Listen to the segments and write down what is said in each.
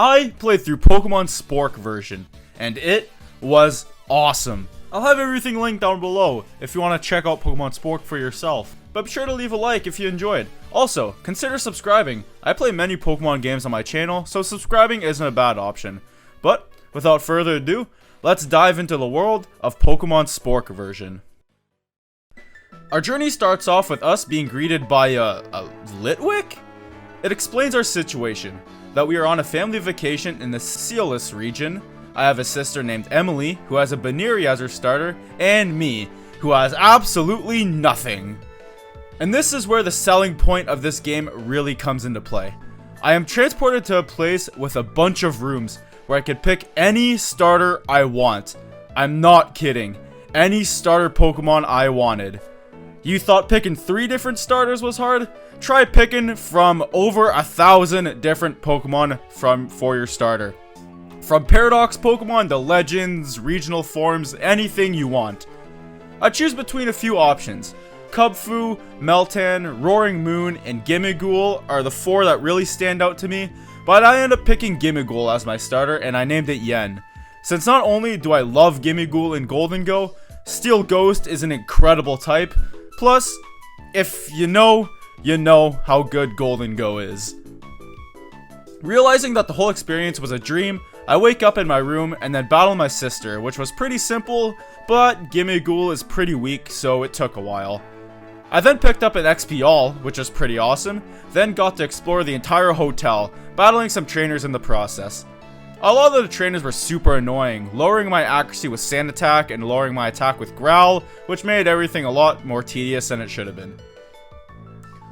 I played through Pokemon Spork version, and it was awesome. I'll have everything linked down below if you want to check out Pokemon Spork for yourself. But be sure to leave a like if you enjoyed. Also, consider subscribing. I play many Pokemon games on my channel, so subscribing isn't a bad option. But, without further ado, let's dive into the world of Pokemon Spork version. Our journey starts off with us being greeted by a Litwick? It explains our situation, that we are on a family vacation in the Sealess region. I have a sister named Emily, who has a Baneri as her starter, and me, who has absolutely nothing. And this is where the selling point of this game really comes into play. I am transported to a place with a bunch of rooms where I could pick any starter I want. I'm not kidding. Any starter Pokemon I wanted. You thought picking 3 different starters was hard? Try picking from over 1,000 different Pokemon for your starter. From Paradox Pokemon to Legends, regional forms, anything you want. I choose between a few options. Kubfu, Meltan, Roaring Moon, and Gimmighoul are the 4 that really stand out to me, but I ended up picking Gimmighoul as my starter and I named it Yen. Since not only do I love Gimmighoul in Golden Go, Steel Ghost is an incredible type, plus, if you know how good Golden Go is. Realizing that the whole experience was a dream, I wake up in my room and then battle my sister, which was pretty simple, but Gimmighoul is pretty weak, so it took a while. I then picked up an XP All, which was pretty awesome, then got to explore the entire hotel, battling some trainers in the process. A lot of the trainers were super annoying, lowering my accuracy with Sand Attack and lowering my attack with Growl, which made everything a lot more tedious than it should have been.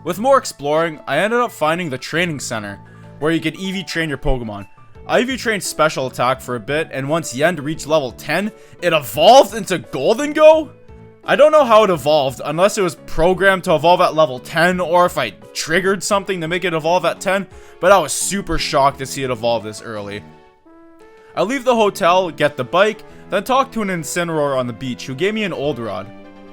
With more exploring, I ended up finding the training center, where you could EV train your Pokemon. I EV trained Special Attack for a bit, and once Yen reached level 10, it evolved into Golden Go? I don't know how it evolved, unless it was programmed to evolve at level 10, or if I triggered something to make it evolve at 10, but I was super shocked to see it evolve this early. I leave the hotel, get the bike, then talk to an Incineroar on the beach who gave me an Old Rod.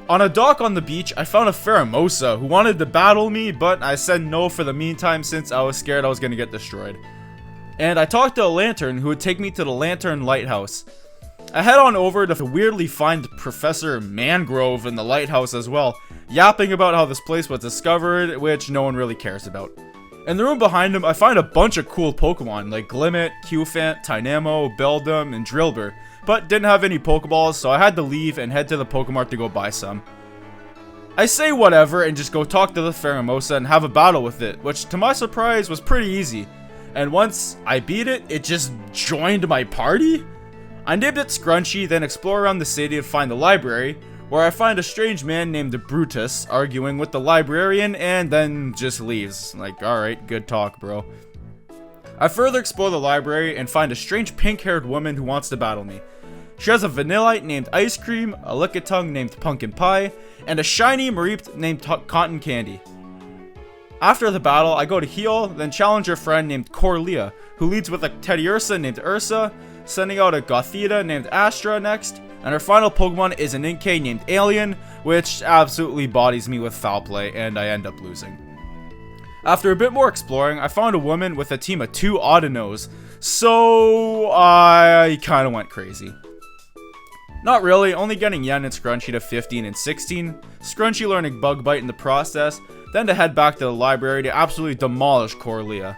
On a dock on the beach, I found a Pheromosa who wanted to battle me, but I said no for the meantime since I was scared I was going to get destroyed. And I talked to a Lantern who would take me to the Lantern Lighthouse. I head on over to weirdly find Professor Mangrove in the lighthouse as well, yapping about how this place was discovered, which no one really cares about. In the room behind him, I find a bunch of cool Pokemon like Glimmet, Cufant, Tynamo, Beldum, and Drillbur, but didn't have any Pokeballs, so I had to leave and head to the Pokemart to go buy some. I say whatever and just go talk to the Pheromosa and have a battle with it, which to my surprise was pretty easy. And once I beat it, it just joined my party? I named it Scrunchy, then explore around the city to find the library, where I find a strange man named Brutus arguing with the librarian and then just leaves. Like, alright, good talk, bro. I further explore the library and find a strange pink-haired woman who wants to battle me. She has a Vanillite named Ice Cream, a Lickitung named Pumpkin Pie, and a shiny Mareep named Cotton Candy. After the battle, I go to heal, then challenge her friend named Corlia, who leads with a Teddiursa named Ursa, sending out a Gothita named Astra next, and her final Pokemon is an Inkay named Alien, which absolutely bodies me with foul play, and I end up losing. After a bit more exploring, I found a woman with a team of 2 Audinos, so I kinda went crazy. Not really, only getting Yen and Scrunchy to 15 and 16, Scrunchy learning Bug Bite in the process, then to head back to the library to absolutely demolish Corlia.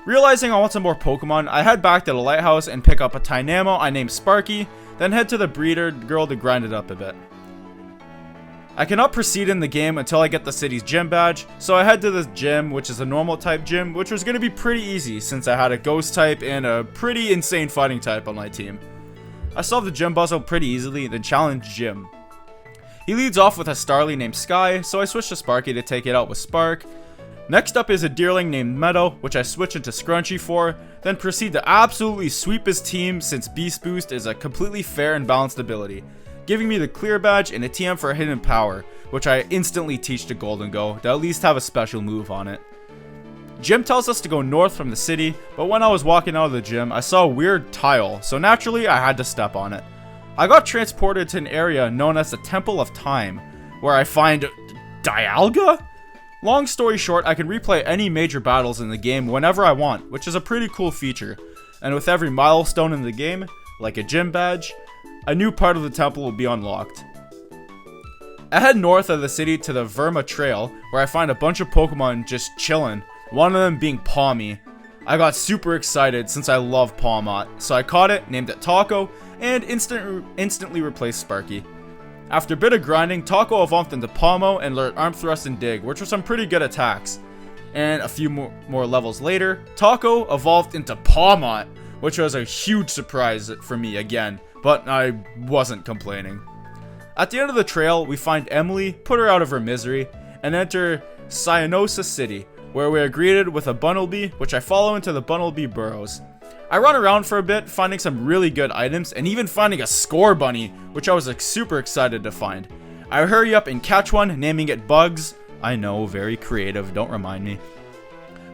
Realizing I want some more Pokemon, I head back to the lighthouse and pick up a Tynamo I named Sparky, then head to the breeder girl to grind it up a bit. I cannot proceed in the game until I get the city's gym badge, so I head to this gym, which is a normal type gym, which was going to be pretty easy since I had a ghost type and a pretty insane fighting type on my team. I solved the gym puzzle pretty easily, then challenged Jim. He leads off with a Starly named Sky, so I switch to Sparky to take it out with Spark. Next up is a Deerling named Meadow, which I switch into Scrunchy for, then proceed to absolutely sweep his team since Beast Boost is a completely fair and balanced ability, giving me the clear badge and a TM for a hidden power, which I instantly teach to Golden Go to at least have a special move on it. Jim tells us to go north from the city, but when I was walking out of the gym, I saw a weird tile, so naturally I had to step on it. I got transported to an area known as the Temple of Time, where I find Dialga? Long story short, I can replay any major battles in the game whenever I want, which is a pretty cool feature. And with every milestone in the game, like a gym badge, a new part of the temple will be unlocked. I head north of the city to the Verma Trail, where I find a bunch of Pokemon just chilling, one of them being Pawmi. I got super excited since I love Pawmot, so I caught it, named it Taco, and instantly replaced Sparky. After a bit of grinding, Taco evolved into Pawmo and learned Arm Thrust and Dig, which were some pretty good attacks. And a few more levels later, Taco evolved into Pawmot, which was a huge surprise for me again, but I wasn't complaining. At the end of the trail, we find Emily, put her out of her misery, and enter Canosa City, where we are greeted with a Bunnelby, which I follow into the Bunnelby burrows. I run around for a bit, finding some really good items, and even finding a Score Bunny, which I was super excited to find. I hurry up and catch one, naming it Bugs. I know, very creative, don't remind me.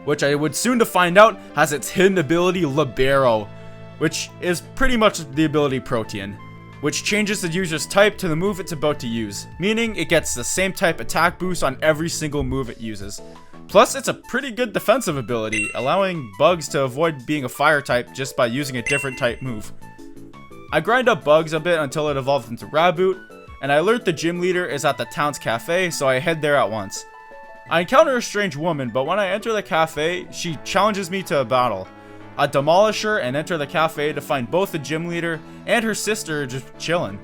Which I would soon to find out has its hidden ability Libero, which is pretty much the ability Protean, which changes the user's type to the move it's about to use, meaning it gets the same type attack boost on every single move it uses. Plus, it's a pretty good defensive ability, allowing Bugs to avoid being a fire type just by using a different type move. I grind up Bugs a bit until it evolved into Raboot, and I learned the gym leader is at the town's cafe, so I head there at once. I encounter a strange woman, but when I enter the cafe, she challenges me to a battle. I demolish her and enter the cafe to find both the gym leader and her sister just chilling.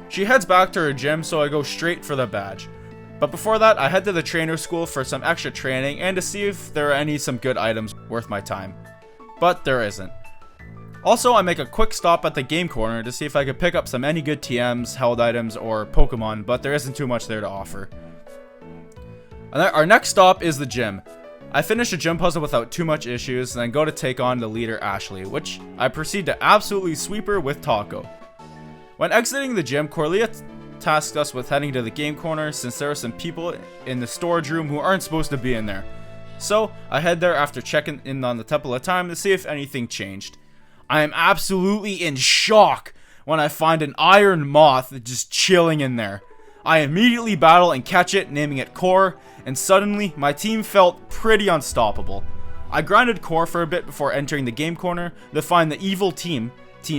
She heads back to her gym, so I go straight for the badge. But before that, I head to the trainer school for some extra training and to see if there are some good items worth my time. But there isn't. Also, I make a quick stop at the game corner to see if I could pick up any good TMs, held items, or Pokemon, but there isn't too much there to offer. Our next stop is the gym. I finish a gym puzzle without too much issues, and then go to take on the leader Ashley, which I proceed to absolutely sweep her with Taco. When exiting the gym, Corlia tasked us with heading to the game corner since there are some people in the storage room who aren't supposed to be in there. So I head there after checking in on the Temple of Time to see if anything changed. I am absolutely in shock when I find an iron moth just chilling in there. I immediately battle and catch it, naming it Core, and suddenly my team felt pretty unstoppable. I grinded Core for a bit before entering the game corner to find the evil Team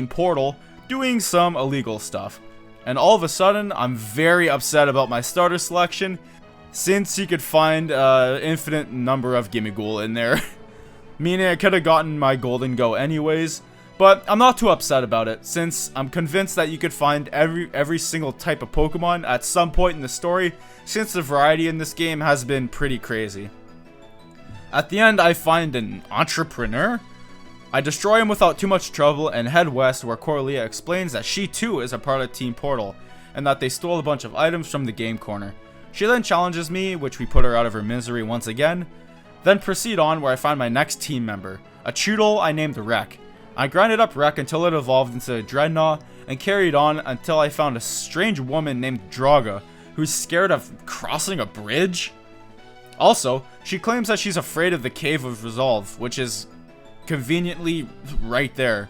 Portal, doing some illegal stuff. And all of a sudden, I'm very upset about my starter selection, since you could find an infinite number of Gimmighoul in there. Meaning I could have gotten my Golden Go anyways, but I'm not too upset about it, since I'm convinced that you could find every single type of Pokemon at some point in the story, since the variety in this game has been pretty crazy. At the end, I find an entrepreneur. I destroy him without too much trouble and head west, where Corlia explains that she too is a part of Team Portal, and that they stole a bunch of items from the game corner. She then challenges me, which we put her out of her misery once again, then proceed on where I find my next team member, a Choodle I named Wreck. I grinded up Wreck until it evolved into a Dreadnought, and carried on until I found a strange woman named Draga, who's scared of crossing a bridge. Also, she claims that she's afraid of the Cave of Resolve, which is conveniently right there.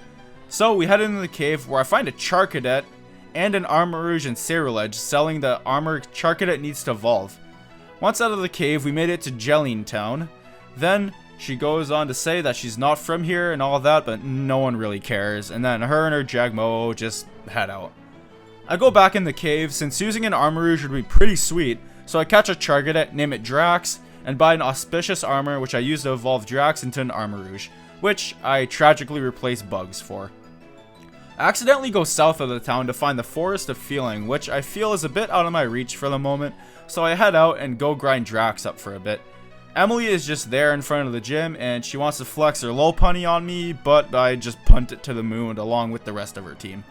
So we head into the cave where I find a Charcadet and an Armarouge and Ceruledge selling the armor Charcadet needs to evolve. Once out of the cave, we made it to Jelline Town. Then she goes on to say that she's not from here and all that, but no one really cares, and then her and her Jagmo just head out. I go back in the cave since using an Armarouge would be pretty sweet, so I catch a Charcadet, name it Drax, and buy an Auspicious Armor, which I use to evolve Drax into an Armarouge, which I tragically replace Bugs for. I accidentally go south of the town to find the Forest of Feeling, which I feel is a bit out of my reach for the moment, so I head out and go grind Drax up for a bit. Emily is just there in front of the gym, and she wants to flex her Lopunny on me, but I just punt it to the moon along with the rest of her team.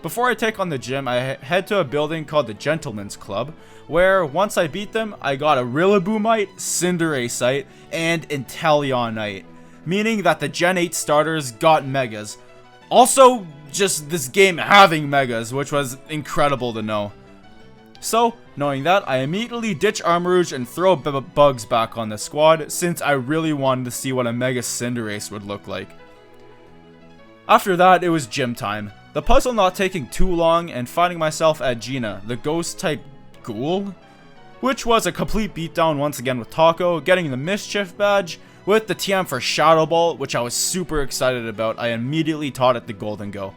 Before I take on the gym, I head to a building called the Gentleman's Club, where once I beat them, I got a Rillaboomite, Cinderaceite, and Inteleonite, meaning that the Gen 8 starters got Megas. Also, just this game having Megas, which was incredible to know. So, knowing that, I immediately ditch Armarouge and throw Bugs back on the squad, since I really wanted to see what a Mega Cinderace would look like. After that, it was gym time. The puzzle not taking too long, and finding myself at Gina, the ghost-type ghoul? which was a complete beatdown once again with Taco, getting the Mischief badge with the TM for Shadow Ball, which I was super excited about. I immediately taught it the Golden Go.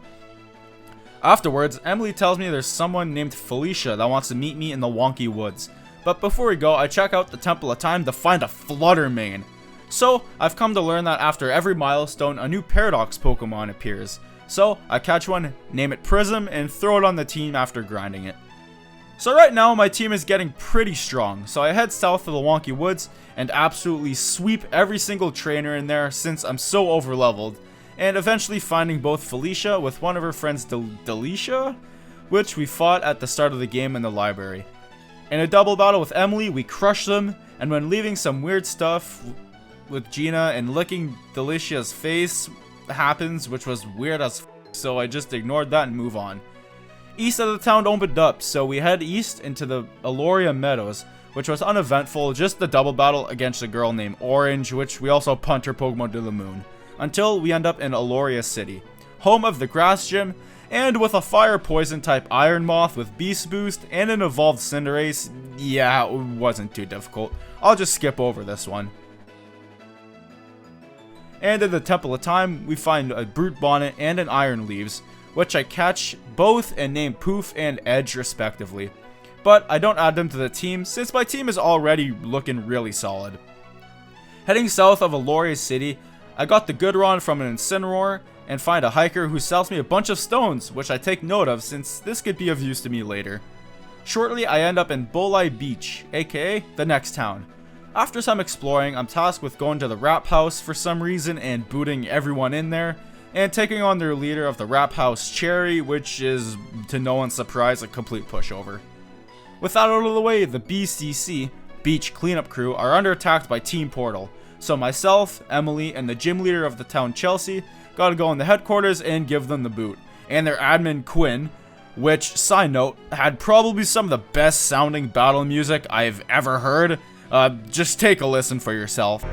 Afterwards, Emily tells me there's someone named Felicia that wants to meet me in the Wonky Woods. But before we go, I check out the Temple of Time to find a Fluttermane. So, I've come to learn that after every milestone, a new Paradox Pokemon appears. So, I catch one, name it Prism, and throw it on the team after grinding it. So right now, my team is getting pretty strong, so I head south of the Wonky Woods and absolutely sweep every single trainer in there since I'm so overleveled, and eventually finding both Felicia with one of her friends Delicia, which we fought at the start of the game in the library. In a double battle with Emily, we crush them, and when leaving some weird stuff with Gina and licking Delicia's face happens, which was weird as so I just ignored that and move on. East of the town opened up, so we head east into the Aloria Meadows, which was uneventful, just the double battle against a girl named Orange, which we also punt her Pokemon to the moon, until we end up in Aloria City, home of the Grass Gym, and with a Fire Poison type Iron Moth with Beast Boost and an evolved Cinderace. Yeah, it wasn't too difficult. I'll just skip over this one. And in the Temple of Time, we find a Brute Bonnet and an Iron Leaves, which I catch both and name Poof and Edge respectively. But I don't add them to the team since my team is already looking really solid. Heading south of Aloria City, I got the Goodron from an Incineroar and find a hiker who sells me a bunch of stones, which I take note of since this could be of use to me later. Shortly, I end up in Bolai Beach, aka the next town. After some exploring, I'm tasked with going to the Rap House for some reason and booting everyone in there, and taking on their leader of the Rap House, Cherry, which is, to no one's surprise, a complete pushover. With that out of the way, the BCC, Beach Cleanup Crew, are under attack by Team Portal, so myself, Emily, and the gym leader of the town, Chelsea, gotta go in the headquarters and give them the boot. And their admin, Quinn, which, side note, had probably some of the best sounding battle music I've ever heard. Just take a listen for yourself.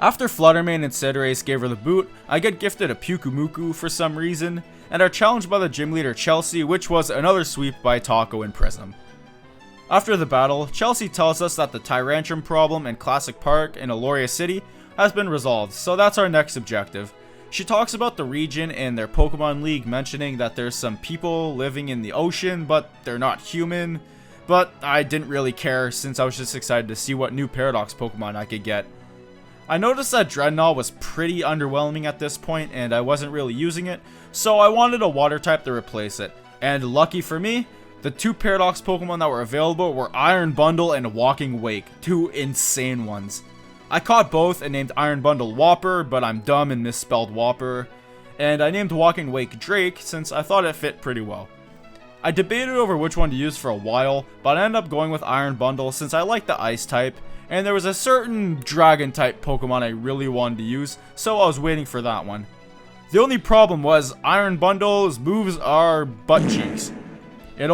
After Fluttermane and Cinderace gave her the boot, I get gifted a Pukumuku for some reason, and are challenged by the gym leader Chelsea, which was another sweep by Taco and Prism. After the battle, Chelsea tells us that the Tyrantrum problem in Classic Park in Aloria City has been resolved, so that's our next objective. She talks about the region and their Pokemon League, mentioning that there's some people living in the ocean, but they're not human. But I didn't really care since I was just excited to see what new Paradox Pokemon I could get. I noticed that Dreadnought was pretty underwhelming at this point and I wasn't really using it, so I wanted a water type to replace it. And lucky for me, the two Paradox Pokemon that were available were Iron Bundle and Walking Wake, two insane ones. I caught both and named Iron Bundle Whopper, but I'm dumb and misspelled Whopper. And I named Walking Wake Drake since I thought it fit pretty well. I debated over which one to use for a while, but I ended up going with Iron Bundle since I like the Ice type, and there was a certain Dragon type Pokemon I really wanted to use, so I was waiting for that one. The only problem was Iron Bundle's moves are butt cheeks. The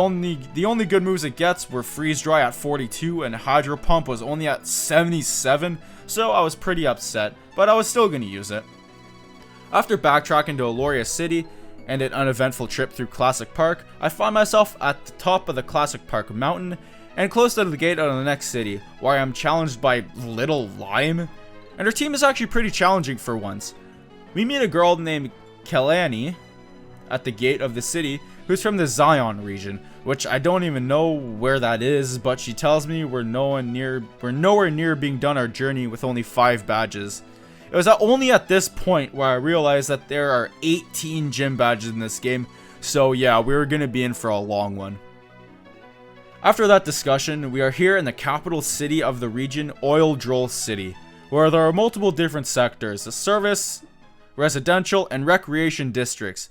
only good moves it gets were Freeze Dry at 42 and Hydro Pump was only at 77, so I was pretty upset, but I was still going to use it. After backtracking to Aloria City and an uneventful trip through Classic Park, I find myself at the top of the Classic Park mountain and close to the gate of the next city, where I am challenged by Little Lime, and her team is actually pretty challenging for once. We meet a girl named Kelani at the gate of the city who's from the Zion region, which I don't even know where that is, but she tells me we're nowhere near being done our journey with only 5 badges. It was only at this point where I realized that there are 18 gym badges in this game, so yeah, we were gonna be in for a long one. After that discussion, we are here in the capital city of the region, Droll City, where there are multiple different sectors, the service, residential, and recreation districts.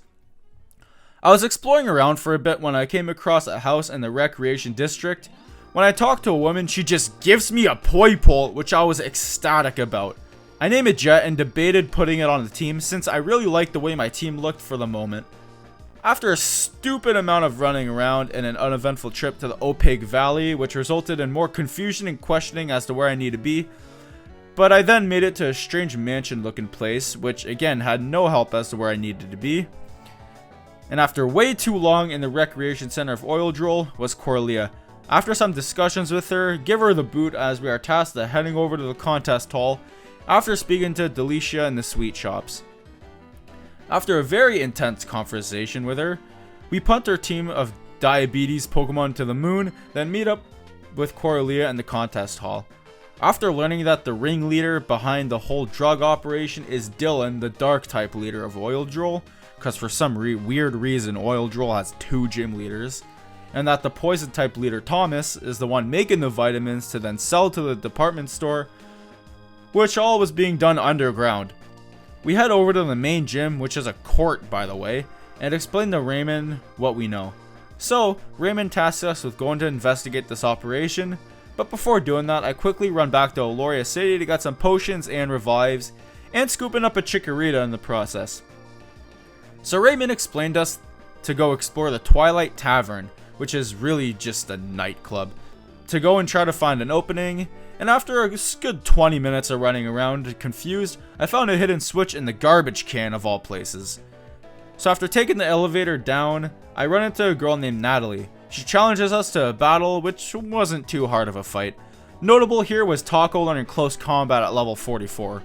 I was exploring around for a bit when I came across a house in the recreation district. When I talked to a woman, she just gives me a poi pole, which I was ecstatic about. I named it Jet and debated putting it on the team since I really liked the way my team looked for the moment. After a stupid amount of running around and an uneventful trip to the opaque valley, which resulted in more confusion and questioning as to where I need to be, but I then made it to a strange mansion looking place, which again had no help as to where I needed to be. And after way too long in the recreation center of Droll was Corlia. After some discussions with her, give her the boot as we are tasked to heading over to the contest hall after speaking to Delicia in the sweet shops. After a very intense conversation with her, we punt our team of diabetes Pokemon to the moon, then meet up with Corlia in the contest hall. After learning that the ringleader behind the whole drug operation is Dylan, the dark type leader of Droll, because for some weird reason Droll has 2 gym leaders, and that the poison type leader Thomas is the one making the vitamins to then sell to the department store, which all was being done underground. We head over to the main gym, which is a court by the way, and explain to Raymond what we know. So, Raymond tasks us with going to investigate this operation, but before doing that, I quickly run back to Aloria City to get some potions and revives, and scooping up a Chikorita in the process. So Raymond explained us to go explore the Twilight Tavern, which is really just a nightclub, to go and try to find an opening, and after a good 20 minutes of running around confused, I found a hidden switch in the garbage can of all places. So after taking the elevator down, I run into a girl named Natalie. She challenges us to a battle, which wasn't too hard of a fight. Notable here was Taco learning close combat at level 44.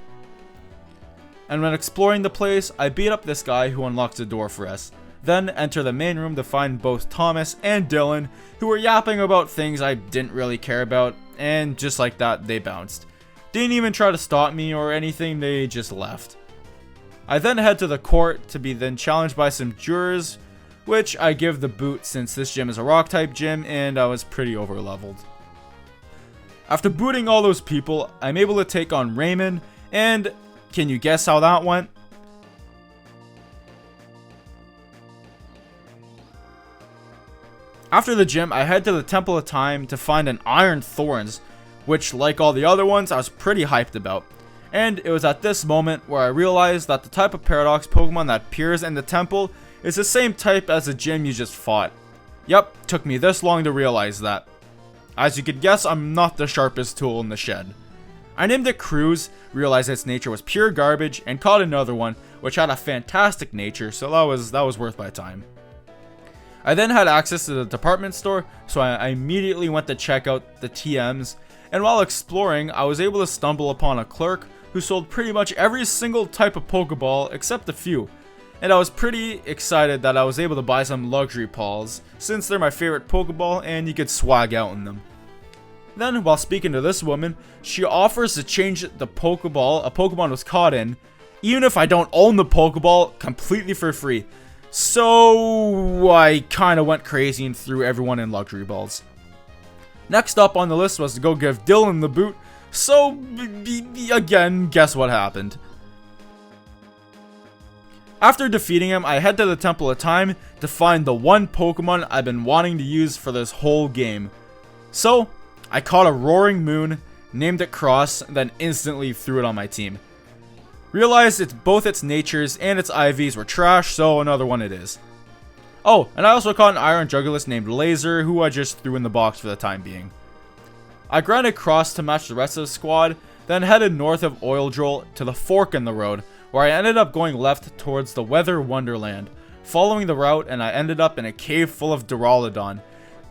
And when exploring the place, I beat up this guy who unlocks the door for us. Then enter the main room to find both Thomas and Dylan, who were yapping about things I didn't really care about, and just like that, they bounced. Didn't even try to stop me or anything, they just left. I then head to the court to be then challenged by some jurors, which I give the boot since this gym is a rock type gym and I was pretty over leveled. After booting all those people, I'm able to take on Raymond, and can you guess how that went? After the gym, I head to the Temple of Time to find an Iron Thorns, which like all the other ones, I was pretty hyped about. And it was at this moment where I realized that the type of Paradox Pokemon that appears in the temple is the same type as the gym you just fought. Yep, took me this long to realize that. As you could guess, I'm not the sharpest tool in the shed. I named it Cruise, realized its nature was pure garbage, and caught another one, which had a fantastic nature, so that was worth my time. I then had access to the department store, so I immediately went to check out the TMs, and while exploring, I was able to stumble upon a clerk who sold pretty much every single type of Pokeball except a few, and I was pretty excited that I was able to buy some luxury balls, since they're my favorite Pokeball and you could swag out in them. Then, while speaking to this woman, she offers to change the Pokeball a Pokemon was caught in, even if I don't own the Pokeball, completely for free. So I kind of went crazy and threw everyone in luxury balls. Next up on the list was to go give Dylan the boot, so again, guess what happened? After defeating him, I head to the Temple of Time to find the one Pokemon I've been wanting to use for this whole game. So, I caught a Roaring Moon, named it Cross, then instantly threw it on my team. Realized both its natures and its IVs were trash, so another one it is. Oh, and I also caught an Iron Jugulus named Laser, who I just threw in the box for the time being. I grinded Cross to match the rest of the squad, then headed north of Droll to the fork in the road, where I ended up going left towards the Weather Wonderland, following the route, and I ended up in a cave full of Duraludon,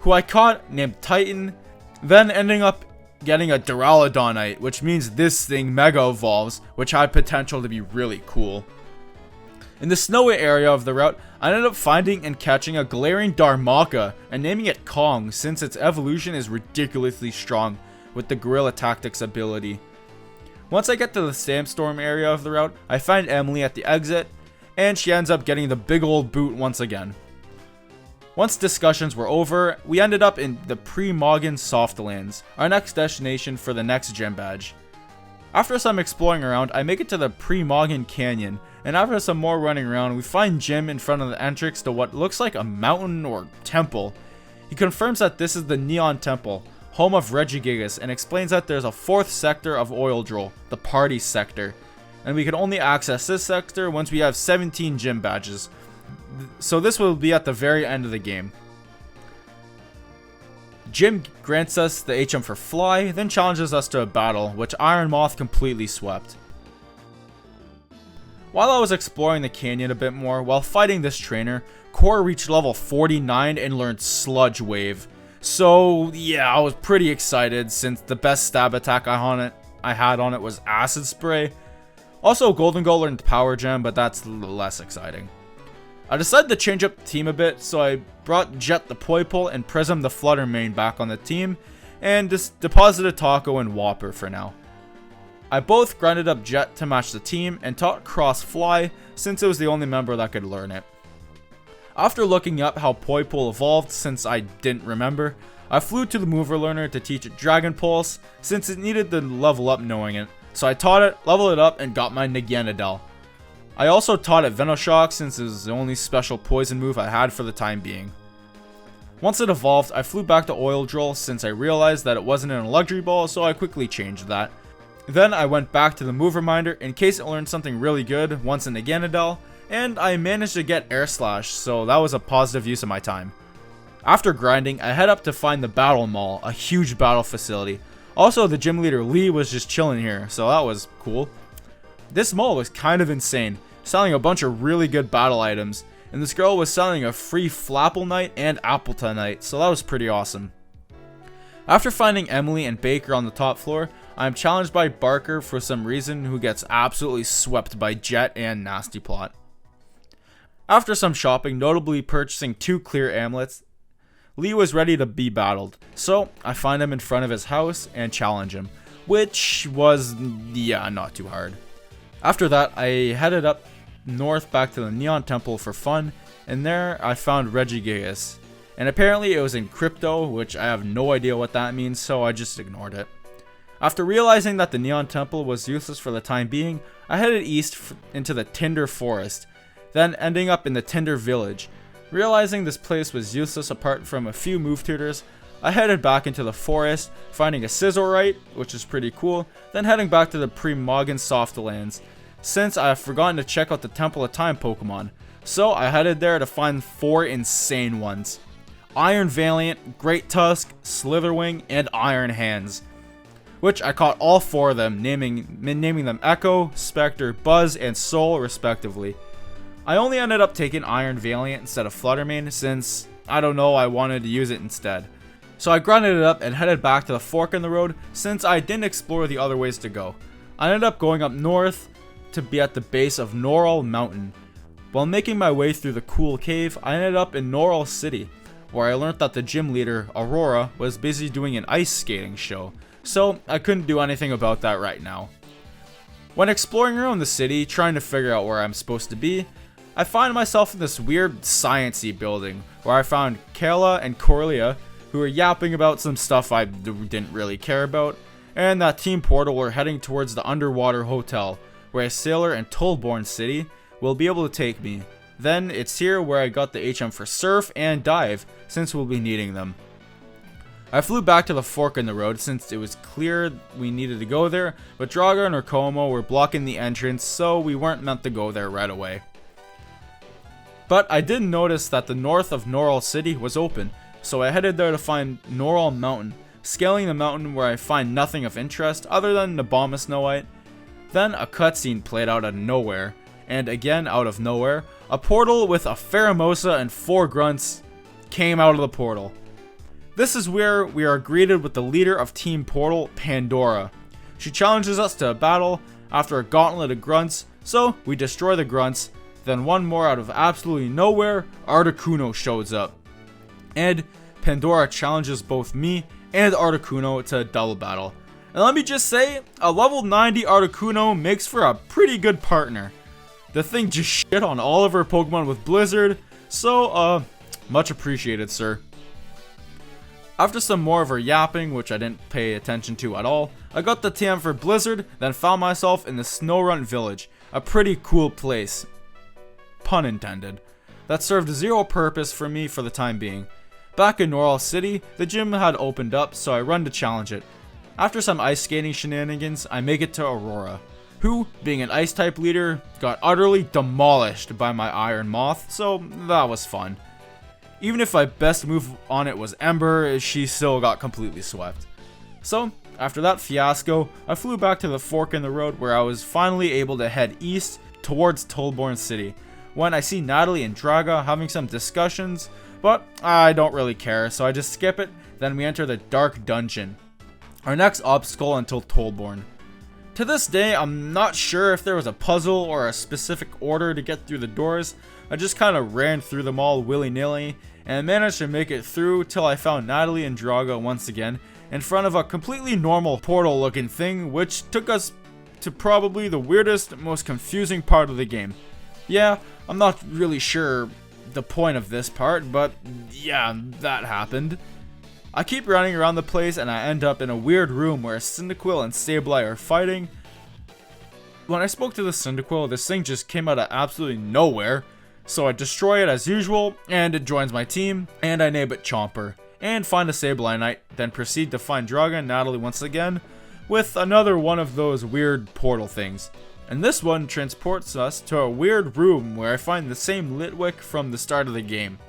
who I caught named Titan, then ending up getting a Duraludonite, which means this thing mega evolves, which had potential to be really cool. In the snowy area of the route, I ended up finding and catching a glaring Darmaka and naming it Kong, since its evolution is ridiculously strong with the Gorilla Tactics ability. Once I get to the Sandstorm area of the route, I find Emily at the exit, and she ends up getting the big old boot once again. Once discussions were over, we ended up in the Pre-Moggen Softlands, our next destination for the next gym badge. After some exploring around, I make it to the Pre-Moggen Canyon, and after some more running around, we find Jim in front of the entrance to what looks like a mountain or temple. He confirms that this is the Neon Temple, home of Regigigas, and explains that there's a 4th sector of Oil Droll, the Party Sector, and we can only access this sector once we have 17 gym badges. So this will be at the very end of the game. Jim grants us the HM for Fly, then challenges us to a battle, which Iron Moth completely swept. While I was exploring the canyon a bit more, while fighting this trainer, Core reached level 49 and learned Sludge Wave. So yeah, I was pretty excited since the best stab attack I had on it was Acid Spray. Also, Golden Gull learned Power Gem, but that's less exciting. I decided to change up the team a bit, so I brought Jet the Poipole and Prism the Flutter Mane back on the team, and just deposited Taco and Whopper for now. I both grinded up Jet to match the team, and taught Cross Fly, since it was the only member that could learn it. After looking up how Poipole evolved, since I didn't remember, I flew to the Mover Learner to teach it Dragon Pulse, since it needed to level up knowing it. So I taught it, leveled it up, and got my Naganadel. I also taught it Venoshock since it was the only special poison move I had for the time being. Once it evolved, I flew back to Oil Droll since I realized that it wasn't in a luxury ball, so I quickly changed that. Then I went back to the Move Reminder in case it learned something really good once in Naganadel, and I managed to get Air Slash, so that was a positive use of my time. After grinding, I head up to find the Battle Mall, a huge battle facility. Also, the gym leader Lee was just chilling here, so that was cool. This mall was kind of insane, selling a bunch of really good battle items, and this girl was selling a free Flapple Knight and Appleton Knight, so that was pretty awesome. After finding Emily and Baker on the top floor, I am challenged by Barker for some reason, who gets absolutely swept by Jet and Nasty Plot. After some shopping, notably purchasing 2 clear amulets, Lee was ready to be battled, so I find him in front of his house and challenge him, which was, yeah, not too hard. After that, I headed up north back to the Neon Temple for fun, and there I found Regigigas. And apparently it was in Crypto, which I have no idea what that means, so I just ignored it. After realizing that the Neon Temple was useless for the time being, I headed east into the Tinder Forest, then ending up in the Tinder Village. Realizing this place was useless apart from a few move tutors, I headed back into the forest, finding a Scissorite, which is pretty cool, then heading back to the Pre-Moggen Softlands, since I have forgotten to check out the Temple of Time Pokemon. So I headed there to find 4 insane ones. Iron Valiant, Great Tusk, Slitherwing, and Iron Hands. Which I caught all 4 of them, naming them Echo, Spectre, Buzz, and Soul respectively. I only ended up taking Iron Valiant instead of Fluttermane since, I don't know, I wanted to use it instead. So I grinded it up and headed back to the fork in the road since I didn't explore the other ways to go. I ended up going up north to be at the base of Noral Mountain. While making my way through the cool cave, I ended up in Droll City, where I learned that the gym leader, Aurora, was busy doing an ice skating show, so I couldn't do anything about that right now. When exploring around the city, trying to figure out where I'm supposed to be, I find myself in this weird science-y building, where I found Kayla and Corlia, who were yapping about some stuff I didn't really care about, and that Team Portal were heading towards the underwater hotel, where a sailor in Tollborn City will be able to take me. Then it's here where I got the HM for Surf and Dive, since we'll be needing them. I flew back to the fork in the road since it was clear we needed to go there, but Draga and Urkomo were blocking the entrance, so we weren't meant to go there right away. But I did notice that the north of Noral City was open, so I headed there to find Noral Mountain, scaling the mountain where I find nothing of interest other than Nabama Snowite. Then a cutscene played out of nowhere, and again out of nowhere, a portal with a Pheromosa and 4 grunts came out of the portal. This is where we are greeted with the leader of Team Portal, Pandora. She challenges us to a battle after a gauntlet of grunts, so we destroy the grunts. Then one more out of absolutely nowhere, Articuno shows up. And Pandora challenges both me and Articuno to a double battle. And let me just say, a level 90 Articuno makes for a pretty good partner. The thing just shit on all of her Pokemon with Blizzard, so Much appreciated, sir. After some more of her yapping, which I didn't pay attention to at all, I got the TM for Blizzard, then found myself in the Snowrun Village, a pretty cool place, pun intended, that served zero purpose for me for the time being. Back in Droll City, the gym had opened up, so I run to challenge it. After some ice skating shenanigans, I make it to Aurora, who, being an ice type leader, got utterly demolished by my Iron Moth, so that was fun. Even if my best move on it was Ember, she still got completely swept. So, after that fiasco, I flew back to the fork in the road where I was finally able to head east towards Droll City, when I see Natalie and Draga having some discussions, but I don't really care, so I just skip it. Then we enter the Dark Dungeon, our next obstacle until Tollborn. To this day, I'm not sure if there was a puzzle or a specific order to get through the doors. I just kind of ran through them all willy-nilly and managed to make it through till I found Natalie and Draga once again in front of a completely normal portal looking thing, which took us to probably the weirdest, most confusing part of the game. Yeah, I'm not really sure the point of this part, but yeah, that happened. I keep running around the place and I end up in a weird room where Cyndaquil and Sableye are fighting. When I spoke to the Cyndaquil, this thing just came out of absolutely nowhere, so I destroy it as usual, and it joins my team, and I name it Chomper, and find a Sableye Knight, then proceed to find Draga and Natalie once again, with another one of those weird portal things. And this one transports us to a weird room where I find the same Litwick from the start of the game.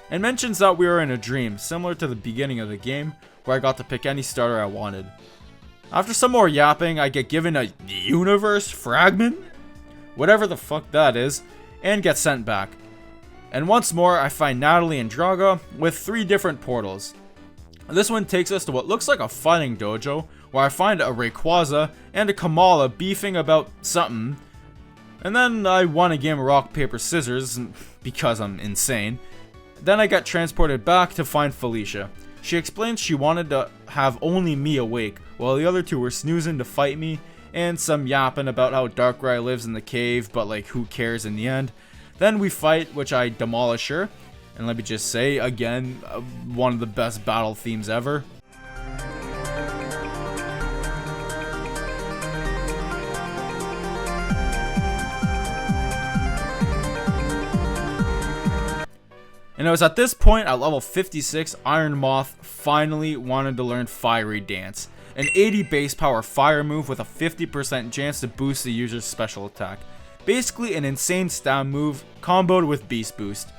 And mentions that we are in a dream, similar to the beginning of the game, where I got to pick any starter I wanted. After some more yapping, I get given a universe fragment? Whatever the fuck that is, and get sent back. And once more, I find Natalie and Draga with 3 different portals. This one takes us to what looks like a fighting dojo, where I find a Rayquaza and a Kamala beefing about something. And then I won a game of rock, paper, scissors, because I'm insane. Then I got transported back to find Felicia. She explains she wanted to have only me awake, while the other 2 were snoozing to fight me, and some yapping about how Darkrai lives in the cave, but like who cares in the end. Then we fight, which I demolish her, and let me just say, again, one of the best battle themes ever. And it was at this point, at level 56, Iron Moth finally wanted to learn Fiery Dance, an 80 base power fire move with a 50% chance to boost the user's special attack. Basically an insane stam move, comboed with Beast Boost.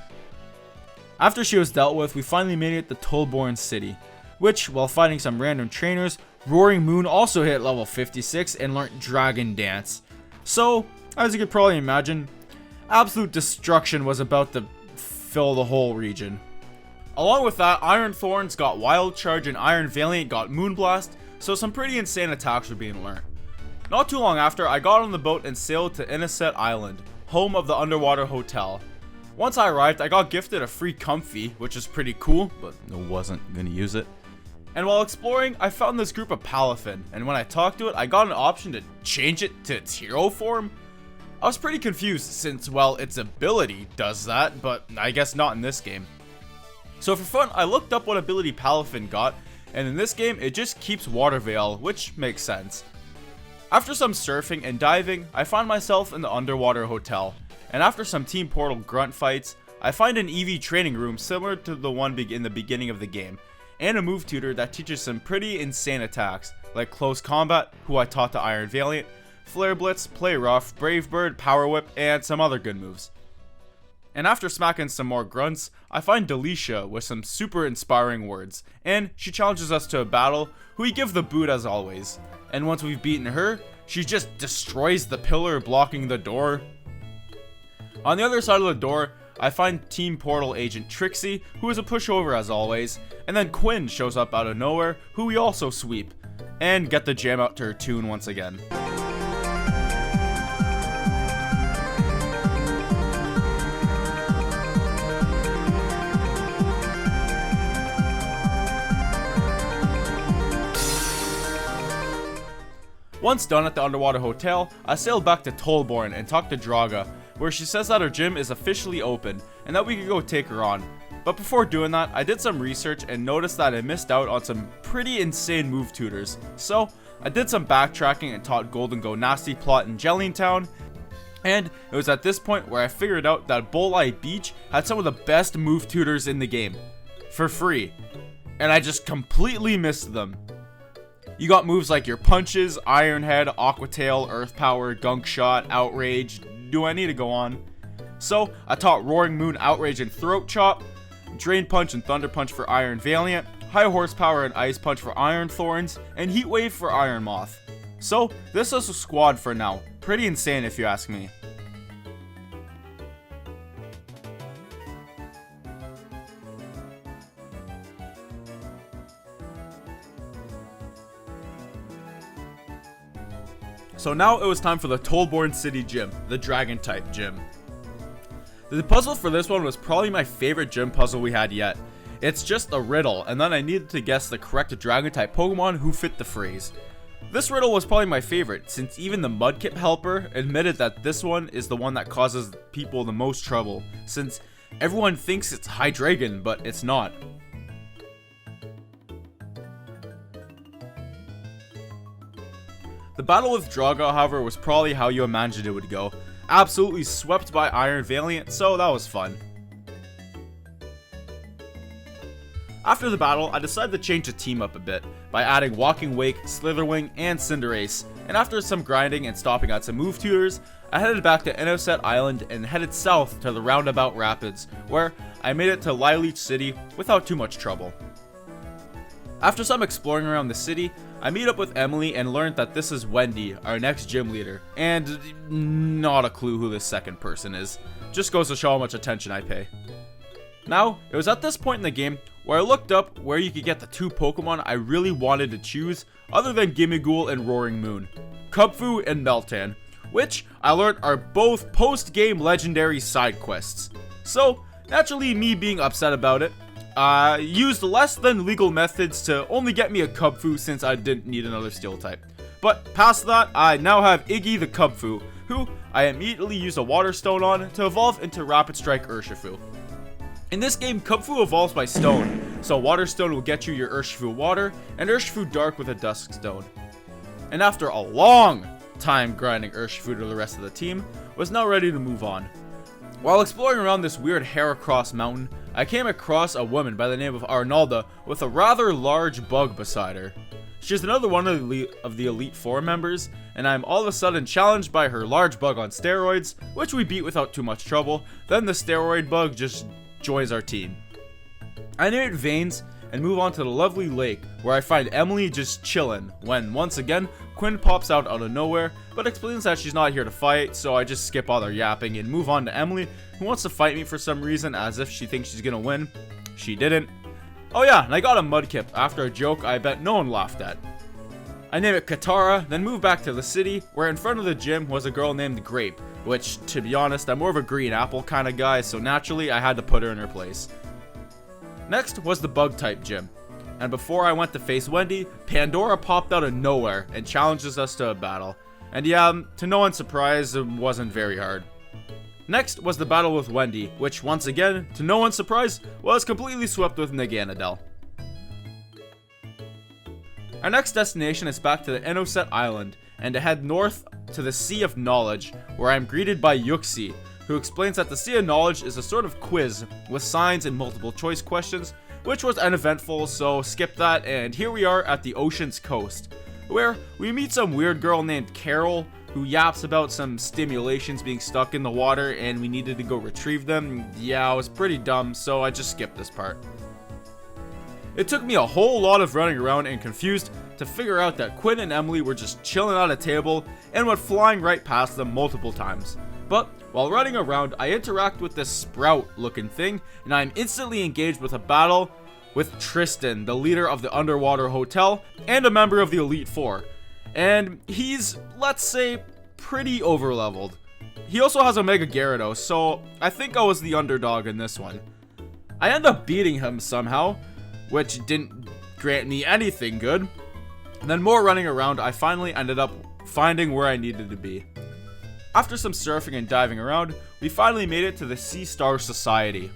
After she was dealt with, we finally made it to Droll City, which, while fighting some random trainers, Roaring Moon also hit level 56 and learned Dragon Dance. So, as you could probably imagine, absolute destruction was about to fill the whole region. Along with that, Iron Thorns got Wild Charge and Iron Valiant got Moonblast, so some pretty insane attacks were being learned. Not too long after, I got on the boat and sailed to Inniset Island, home of the underwater hotel. Once I arrived, I got gifted a free comfy, which is pretty cool, but I wasn't gonna use it. And while exploring, I found this group of Palafin, and when I talked to it, I got an option to change it to its hero form. I was pretty confused since, well, its ability does that, but I guess not in this game. So for fun, I looked up what ability Palafin got, and in this game, it just keeps Water Veil, which makes sense. After some surfing and diving, I find myself in the underwater hotel, and after some Team Portal grunt fights, I find an EV training room similar to the one in the beginning of the game, and a move tutor that teaches some pretty insane attacks, like Close Combat, who I taught to Iron Valiant, Flare Blitz, Play Rough, Brave Bird, Power Whip, and some other good moves. And after smacking some more grunts, I find Delicia with some super inspiring words, and she challenges us to a battle, who we give the boot as always. And once we've beaten her, she just destroys the pillar blocking the door. On the other side of the door, I find Team Portal agent Trixie, who is a pushover as always, and then Quinn shows up out of nowhere, who we also sweep, and get the jam out to her tune once again. Once done at the underwater hotel, I sailed back to Tollborn and talked to Draga, where she says that her gym is officially open and that we could go take her on. But before doing that, I did some research and noticed that I missed out on some pretty insane move tutors. So I did some backtracking and taught Golden Go Nasty Plot in Jellytown. And it was at this point where I figured out that Bolai Beach had some of the best move tutors in the game. For free. And I just completely missed them. You got moves like your punches, Iron Head, Aqua Tail, Earth Power, Gunk Shot, Outrage. Do I need to go on? So I taught Roaring Moon, Outrage, and Throat Chop, Drain Punch and Thunder Punch for Iron Valiant, High Horsepower and Ice Punch for Iron Thorns, and Heat Wave for Iron Moth. So this is a squad for now. Pretty insane if you ask me. So now it was time for the Tollborn City Gym, the Dragon type gym. The puzzle for this one was probably my favorite gym puzzle we had yet. It's just a riddle, and then I needed to guess the correct Dragon type Pokemon who fit the phrase. This riddle was probably my favorite, since even the Mudkip helper admitted that this one is the one that causes people the most trouble, since everyone thinks it's Hydreigon, but it's not. The battle with Draga, however, was probably how you imagined it would go. Absolutely swept by Iron Valiant, so that was fun. After the battle, I decided to change the team up a bit by adding Walking Wake, Slitherwing, and Cinderace, and after some grinding and stopping at some move tutors, I headed back to Canosa Island and headed south to the Roundabout Rapids, where I made it to Lileech City without too much trouble. After some exploring around the city, I meet up with Emily and learned that this is Wendy, our next gym leader, and not a clue who this second person is. Just goes to show how much attention I pay. Now, it was at this point in the game where I looked up where you could get the two Pokemon I really wanted to choose other than Gimmighoul and Roaring Moon, Kubfu and Meltan, which I learned are both post-game legendary side quests. So, naturally me being upset about it, I used less than legal methods to only get me a Kubfu since I didn't need another steel type. But past that, I now have Iggy the Kubfu, who I immediately used a Water Stone on to evolve into Rapid Strike Urshifu. In this game, Kubfu evolves by stone, so Water Stone will get you your Urshifu Water, and Urshifu Dark with a Dusk Stone. And after a long time grinding Urshifu to the rest of the team, was now ready to move on. While exploring around this weird Heracross mountain, I came across a woman by the name of Arnalda with a rather large bug beside her. She's another one of the Elite Four members, and I'm all of a sudden challenged by her large bug on steroids, which we beat without too much trouble. Then the steroid bug just joins our team. I name it Veins and move on to the lovely lake, where I find Emily just chillin', when once again Quinn pops out of nowhere, but explains that she's not here to fight, so I just skip all their yapping and move on to Emily, who wants to fight me for some reason as if she thinks she's gonna win. She didn't. Oh yeah, and I got a Mudkip after a joke I bet no one laughed at. I name it Katara, then move back to the city, where in front of the gym was a girl named Grape, which, to be honest, I'm more of a green apple kind of guy, so naturally I had to put her in her place. Next was the bug type gym, and before I went to face Wendy, Pandora popped out of nowhere and challenges us to a battle. And yeah, to no one's surprise, it wasn't very hard. Next was the battle with Wendy, which once again, to no one's surprise, was completely swept with Naganadel. Our next destination is back to the Canosa Island, and to head north to the Sea of Knowledge, where I am greeted by Yuxi, who explains that the Sea of Knowledge is a sort of quiz with signs and multiple choice questions, which was uneventful, so skip that, and here we are at the ocean's coast, where we meet some weird girl named Carol, who yaps about some stimulations being stuck in the water and we needed to go retrieve them. Yeah, it was pretty dumb, so I just skipped this part. It took me a whole lot of running around and confused to figure out that Quinn and Emily were just chilling at a table and went flying right past them multiple times. But while running around, I interact with this sprout looking thing, and I am instantly engaged with a battle with Tristan, the leader of the underwater hotel and a member of the Elite Four. And he's, let's say, pretty overleveled. He also has a Mega Gyarados, so I think I was the underdog in this one. I end up beating him somehow, which didn't grant me anything good. And then more running around, I finally ended up finding where I needed to be. After some surfing and diving around, we finally made it to the Sea Star Society.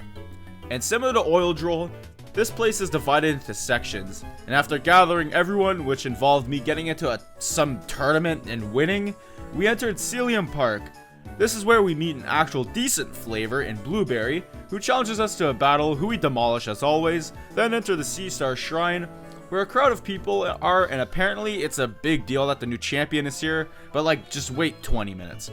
And similar to Oil Droll, this place is divided into sections, and after gathering everyone, which involved me getting into some tournament and winning, we entered Celium Park. This is where we meet an actual decent flavor in Blueberry, who challenges us to a battle, who we demolish as always, then enter the Sea Star Shrine, where a crowd of people are, and apparently it's a big deal that the new champion is here, but like, just wait 20 minutes.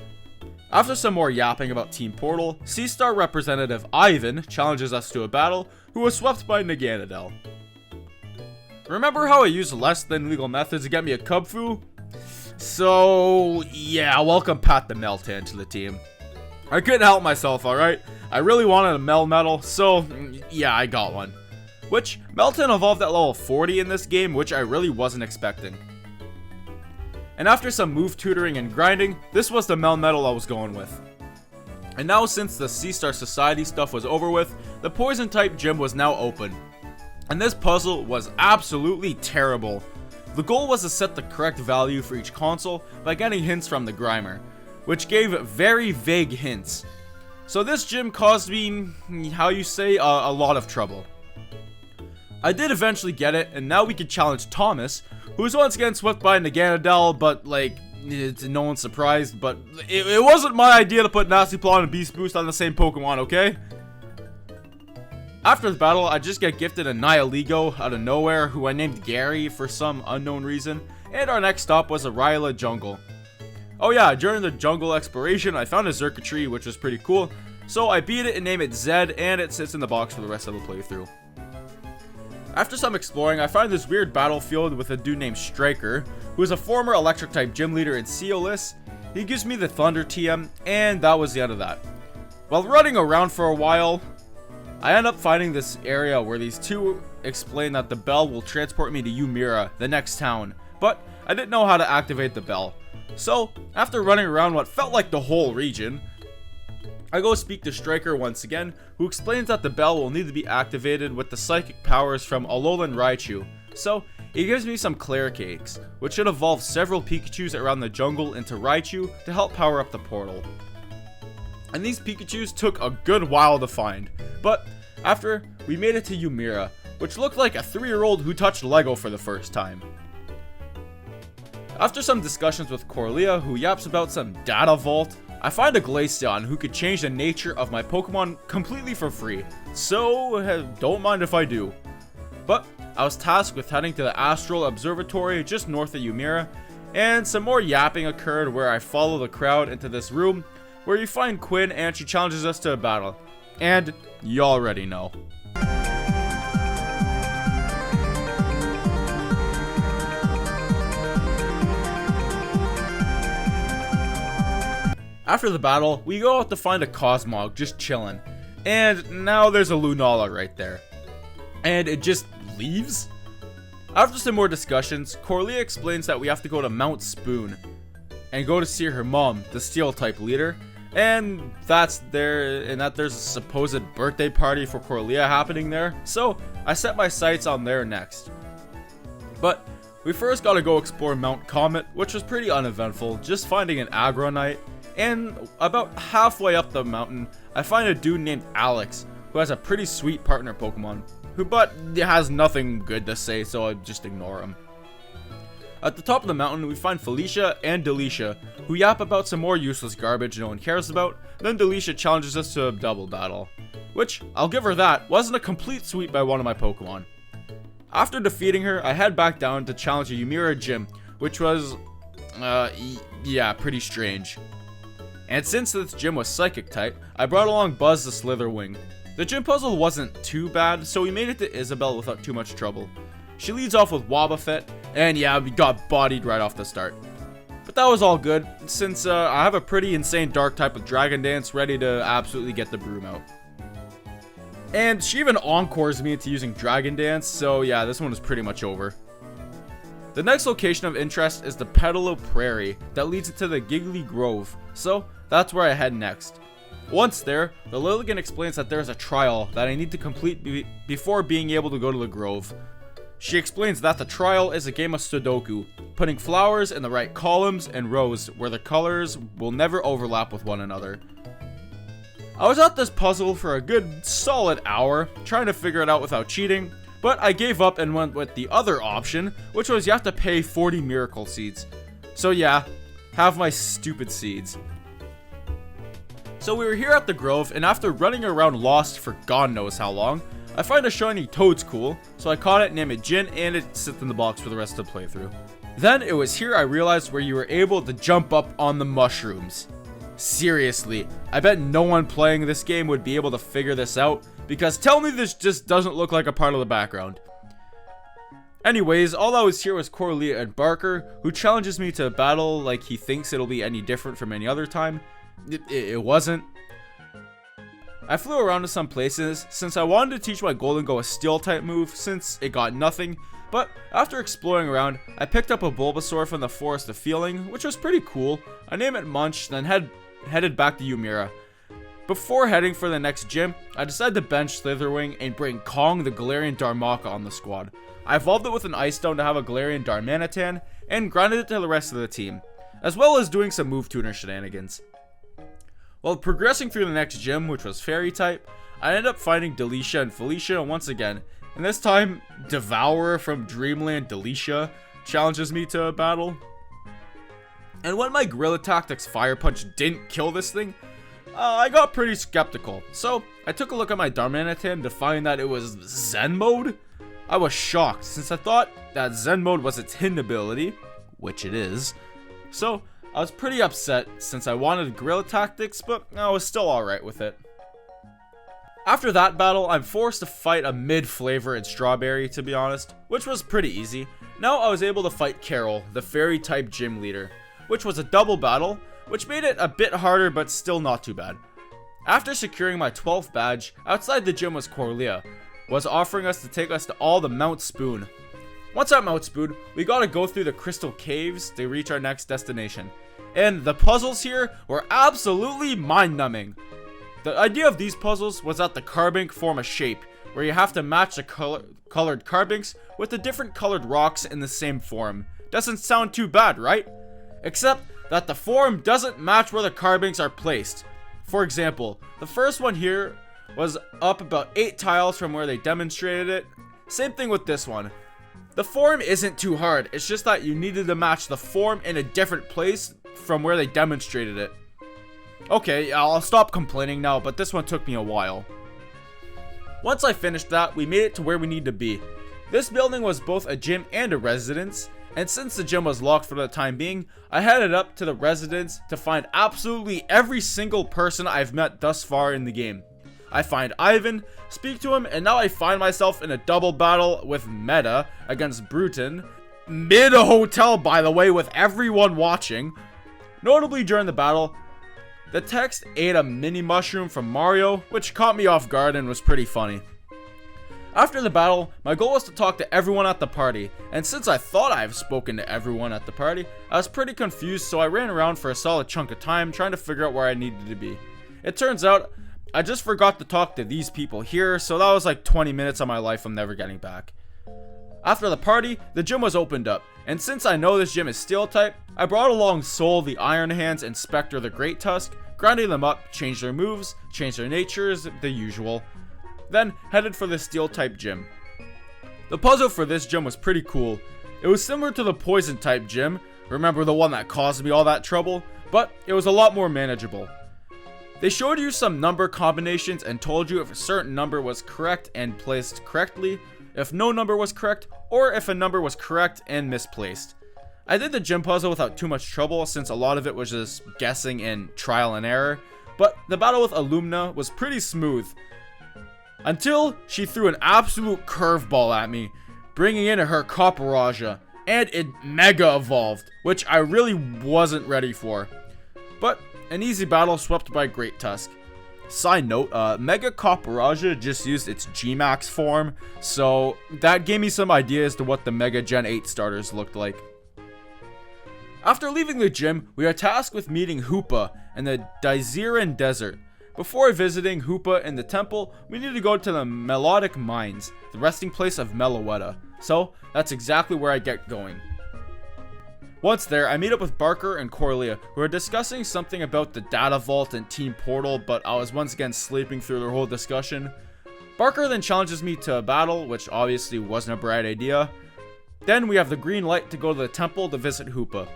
After some more yapping about Team Portal, Sea Star representative Ivan challenges us to a battle, who was swept by Naganadel. Remember how I used less than legal methods to get me a Kubfu? So, yeah, welcome Pat the Meltan to the team. I couldn't help myself, alright? I really wanted a Mel Medal, so yeah, I got one. Which, Meltan evolved at level 40 in this game, which I really wasn't expecting. And after some move tutoring and grinding, this was the Mel Medal I was going with. And now since the Sea Star Society stuff was over with, the Poison type gym was now open. And this puzzle was absolutely terrible. The goal was to set the correct value for each console by getting hints from the Grimer, which gave very vague hints. So this gym caused me, how you say, a lot of trouble. I did eventually get it, and now we can challenge Thomas, who was once again swept by Naganadel, but like, no one's surprised, but it wasn't my idea to put Nasty Plot and Beast Boost on the same Pokemon, okay? After the battle, I just get gifted a Nihiligo out of nowhere, who I named Gary for some unknown reason, and our next stop was a Ryla jungle. Oh yeah, during the jungle exploration, I found a Xurkitree, which was pretty cool, so I beat it and named it Zed, and it sits in the box for the rest of the playthrough. After some exploring, I find this weird battlefield with a dude named Striker, who is a former Electric-type gym leader in Ceolis. He gives me the Thunder TM, and that was the end of that. While running around for a while, I end up finding this area where these two explain that the bell will transport me to Umira, the next town, but I didn't know how to activate the bell. So, after running around what felt like the whole region, I go speak to Striker once again, who explains that the bell will need to be activated with the psychic powers from Alolan Raichu. So, he gives me some Clair Cakes, which should evolve several Pikachus around the jungle into Raichu to help power up the portal. And these Pikachus took a good while to find, but after we made it to Umira, which looked like a 3-year-old who touched Lego for the first time. After some discussions with Corlia, who yaps about some data vault, I find a Glaceon who could change the nature of my Pokemon completely for free, so don't mind if I do. But I was tasked with heading to the Astral Observatory just north of Umira, and some more yapping occurred where I follow the crowd into this room where you find Quinn and she challenges us to a battle. And you already know. After the battle, we go out to find a Cosmog just chilling. And now there's a Lunala right there. And it just leaves? After some more discussions, Corlia explains that we have to go to Mount Spoon and go to see her mom, the Steel type leader. And that there's a supposed birthday party for Corlia happening there. So I set my sights on there next. But we first gotta go explore Mount Comet, which was pretty uneventful, just finding an Agronite. And about halfway up the mountain, I find a dude named Alex, who has a pretty sweet partner Pokemon, but has nothing good to say, so I just ignore him. At the top of the mountain, we find Felicia and Delicia, who yap about some more useless garbage no one cares about. Then Delicia challenges us to a double battle, which, I'll give her that, wasn't a complete sweep by one of my Pokemon. After defeating her, I head back down to challenge a Umira gym, which was, yeah, pretty strange. And since this gym was Psychic type, I brought along Buzz the Slitherwing. The gym puzzle wasn't too bad, so we made it to Isabelle without too much trouble. She leads off with Wobbuffet, and yeah, we got bodied right off the start. But that was all good, since I have a pretty insane dark type with Dragon Dance ready to absolutely get the broom out. And she even encores me into using Dragon Dance, so yeah, this one is pretty much over. The next location of interest is the Petalil Prairie that leads into the Giggly Grove, so that's where I head next. Once there, the Lilligant explains that there's a trial that I need to complete before being able to go to the Grove. She explains that the trial is a game of Sudoku, putting flowers in the right columns and rows where the colors will never overlap with one another. I was at this puzzle for a good solid hour, trying to figure it out without cheating, but I gave up and went with the other option, which was you have to pay 40 miracle seeds. So yeah, have my stupid seeds. So we were here at the Grove, and after running around lost for God knows how long, I find a shiny Toad's cool, so I caught it, named it Jin, and it sits in the box for the rest of the playthrough. Then it was here I realized where you were able to jump up on the mushrooms. Seriously, I bet no one playing this game would be able to figure this out, because tell me this just doesn't look like a part of the background. Anyways, all I was here was Corlia and Barker, who challenges me to a battle like he thinks it'll be any different from any other time. It wasn't. I flew around to some places since I wanted to teach my Golden Go a steel type move since it got nothing, but after exploring around, I picked up a Bulbasaur from the Forest of Feeling, which was pretty cool. I named it Munch, then headed back to Umira. Before heading for the next gym, I decided to bench Slitherwing and bring Kong the Galarian Darmaka on the squad. I evolved it with an Ice Stone to have a Galarian Darmanitan, and grinded it to the rest of the team, as well as doing some move tuner shenanigans. While progressing through the next gym, which was Fairy type, I ended up finding Delicia and Felicia once again, and this time, Devourer from Dreamland Delicia challenges me to a battle. And when my Guerrilla Tactics Fire Punch didn't kill this thing, I got pretty skeptical. So, I took a look at my Darmanitan to find that it was Zen Mode. I was shocked, since I thought that Zen Mode was its hidden ability, which it is. So, I was pretty upset since I wanted Guerrilla Tactics, but I was still alright with it. After that battle, I'm forced to fight a mid-flavor in Strawberry, to be honest, which was pretty easy. Now I was able to fight Carol, the Fairy type gym leader, which was a double battle, which made it a bit harder but still not too bad. After securing my 12th badge, outside the gym was Corlia, was offering us to take us to all the Mount Spoon. Once at Mount Spoon, we gotta go through the crystal caves to reach our next destination. And the puzzles here were absolutely mind-numbing. The idea of these puzzles was that the carbink form a shape, where you have to match the colored carbinks with the different colored rocks in the same form. Doesn't sound too bad, right? Except that the form doesn't match where the carbinks are placed. For example, the first one here was up about 8 tiles from where they demonstrated it. Same thing with this one. The form isn't too hard, it's just that you needed to match the form in a different place from where they demonstrated it. Okay, I'll stop complaining now, but this one took me a while. Once I finished that, we made it to where we need to be. This building was both a gym and a residence, and since the gym was locked for the time being, I headed up to the residence to find absolutely every single person I've met thus far in the game. I find Ivan, speak to him, and now I find myself in a double battle with Meta against Bruton. Mid a hotel, by the way, with everyone watching. Notably during the battle, the text ate a mini mushroom from Mario, which caught me off guard and was pretty funny. After the battle, my goal was to talk to everyone at the party, and since I thought I've spoken to everyone at the party, I was pretty confused, so I ran around for a solid chunk of time trying to figure out where I needed to be. It turns out, I just forgot to talk to these people here, so that was like 20 minutes of my life I'm never getting back. After the party, the gym was opened up, and since I know this gym is steel type, I brought along Soul the Iron Hands and Spectre the Great Tusk, grinding them up, changed their moves, changed their natures, the usual. Then headed for the steel type gym. The puzzle for this gym was pretty cool. It was similar to the poison type gym, remember the one that caused me all that trouble, but it was a lot more manageable. They showed you some number combinations and told you if a certain number was correct and placed correctly, if no number was correct, or if a number was correct and misplaced. I did the gym puzzle without too much trouble since a lot of it was just guessing and trial and error, but the battle with Illumina was pretty smooth. Until she threw an absolute curveball at me, bringing in her Copperaja, and it mega evolved, which I really wasn't ready for. But an easy battle swept by Great Tusk. Side note, Mega Copperaja just used its G-Max form, so that gave me some ideas to what the Mega Gen 8 starters looked like. After leaving the gym, we are tasked with meeting Hoopa in the Daiziran Desert. Before visiting Hoopa in the temple, we need to go to the Melodic Mines, the resting place of Meloetta. So, that's exactly where I get going. Once there, I meet up with Barker and Corlia, who are discussing something about the data vault and Team Portal, but I was once again sleeping through their whole discussion. Barker then challenges me to a battle, which obviously wasn't a bright idea. Then we have the green light to go to the temple to visit Hoopa.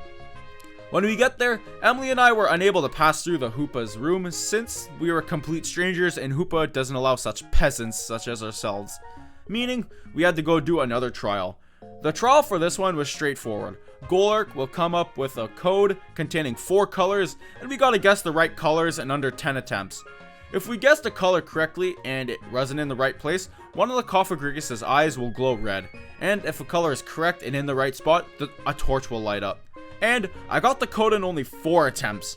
When we get there, Emily and I were unable to pass through the Hoopa's room since we were complete strangers and Hoopa doesn't allow such peasants such as ourselves. Meaning, we had to go do another trial. The trial for this one was straightforward. Golurk will come up with a code containing 4 colors, and we gotta guess the right colors in under 10 attempts. If we guess the color correctly and it wasn't in the right place, one of the Cofagrigus' eyes will glow red. And if a color is correct and in the right spot, a torch will light up. And I got the code in only 4 attempts.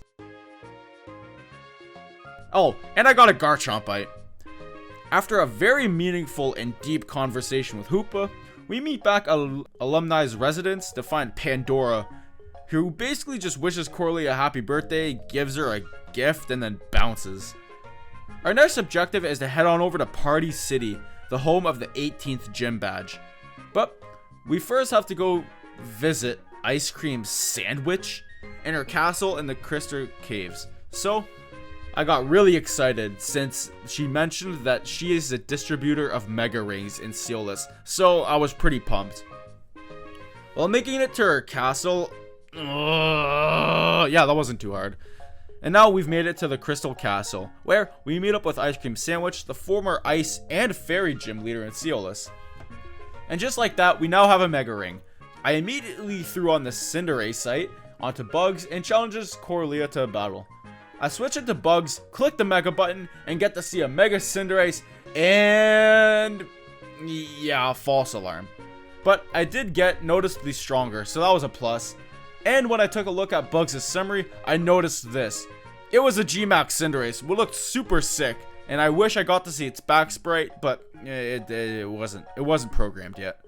Oh, and I got a Garchompite. After a very meaningful and deep conversation with Hoopa, we meet back at Alumni's residence to find Pandora, who basically just wishes Corley a happy birthday, gives her a gift, and then bounces. Our next objective is to head on over to Party City, the home of the 18th gym badge. But we first have to go visit Ice Cream Sandwich in her castle in the Crystal Caves. So I got really excited since she mentioned that she is a distributor of Mega Rings in Sealess, so I was pretty pumped. While making it to her castle, yeah, that wasn't too hard. And now we've made it to the Crystal Castle, where we meet up with Ice Cream Sandwich, the former Ice and Fairy Gym leader in Sealess. And just like that, we now have a Mega Ring. I immediately threw on the Cinderace site onto Bugs and challenges Corlia to a battle. I switch into Bugs, click the Mega button, and get to see a Mega Cinderace and yeah, false alarm. But I did get noticeably stronger, so that was a plus. And when I took a look at Bugs' summary, I noticed this. It was a G-Max Cinderace, which looked super sick, and I wish I got to see its back sprite, but it wasn't programmed yet.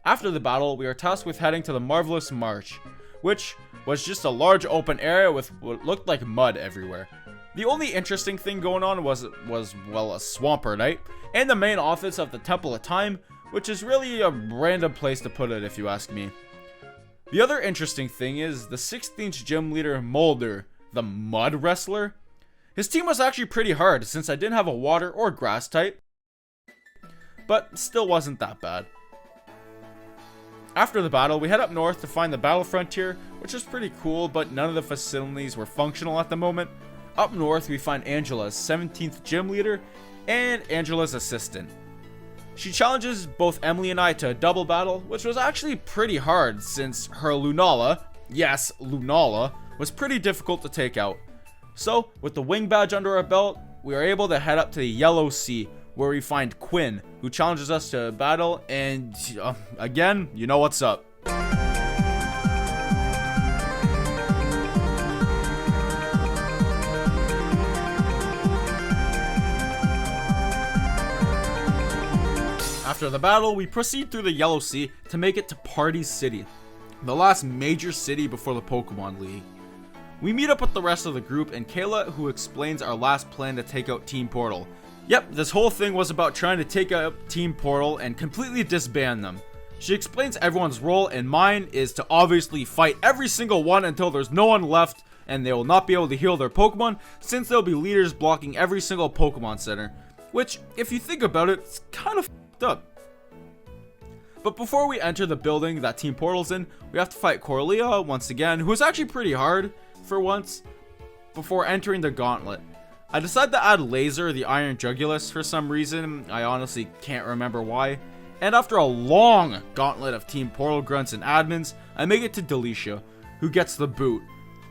After the battle, we are tasked with heading to the Marvelous March, which was just a large open area with what looked like mud everywhere. The only interesting thing going on was a Swampert night, and the main office of the Temple of Time, which is really a random place to put it if you ask me. The other interesting thing is the 16th gym leader Molder, the Mud Wrestler. His team was actually pretty hard since I didn't have a water or grass type, but still wasn't that bad. After the battle, we head up north to find the Battle Frontier, which is pretty cool, but none of the facilities were functional at the moment. Up north, we find Angela's 17th gym leader and Angela's assistant. She challenges both Emily and I to a double battle, which was actually pretty hard since her Lunala, yes, Lunala, was pretty difficult to take out. So, with the wing badge under our belt, we are able to head up to the Yellow Sea, where we find Quinn, who challenges us to a battle, and again, you know what's up. After the battle, we proceed through the Yellow Sea to make it to Party City, the last major city before the Pokemon League. We meet up with the rest of the group and Kayla, who explains our last plan to take out Team Portal. Yep, this whole thing was about trying to take out Team Portal and completely disband them. She explains everyone's role, and mine is to obviously fight every single one until there's no one left and they will not be able to heal their Pokemon, since there'll be leaders blocking every single Pokemon Center. Which, if you think about it, it's kind of f***ed up. But before we enter the building that Team Portal's in, we have to fight Corlia once again, who is actually pretty hard for once, before entering the gauntlet. I decided to add Laser, the Iron Jugulus, for some reason. I honestly can't remember why. And after a long gauntlet of Team Portal grunts and admins, I make it to Delicia, who gets the boot.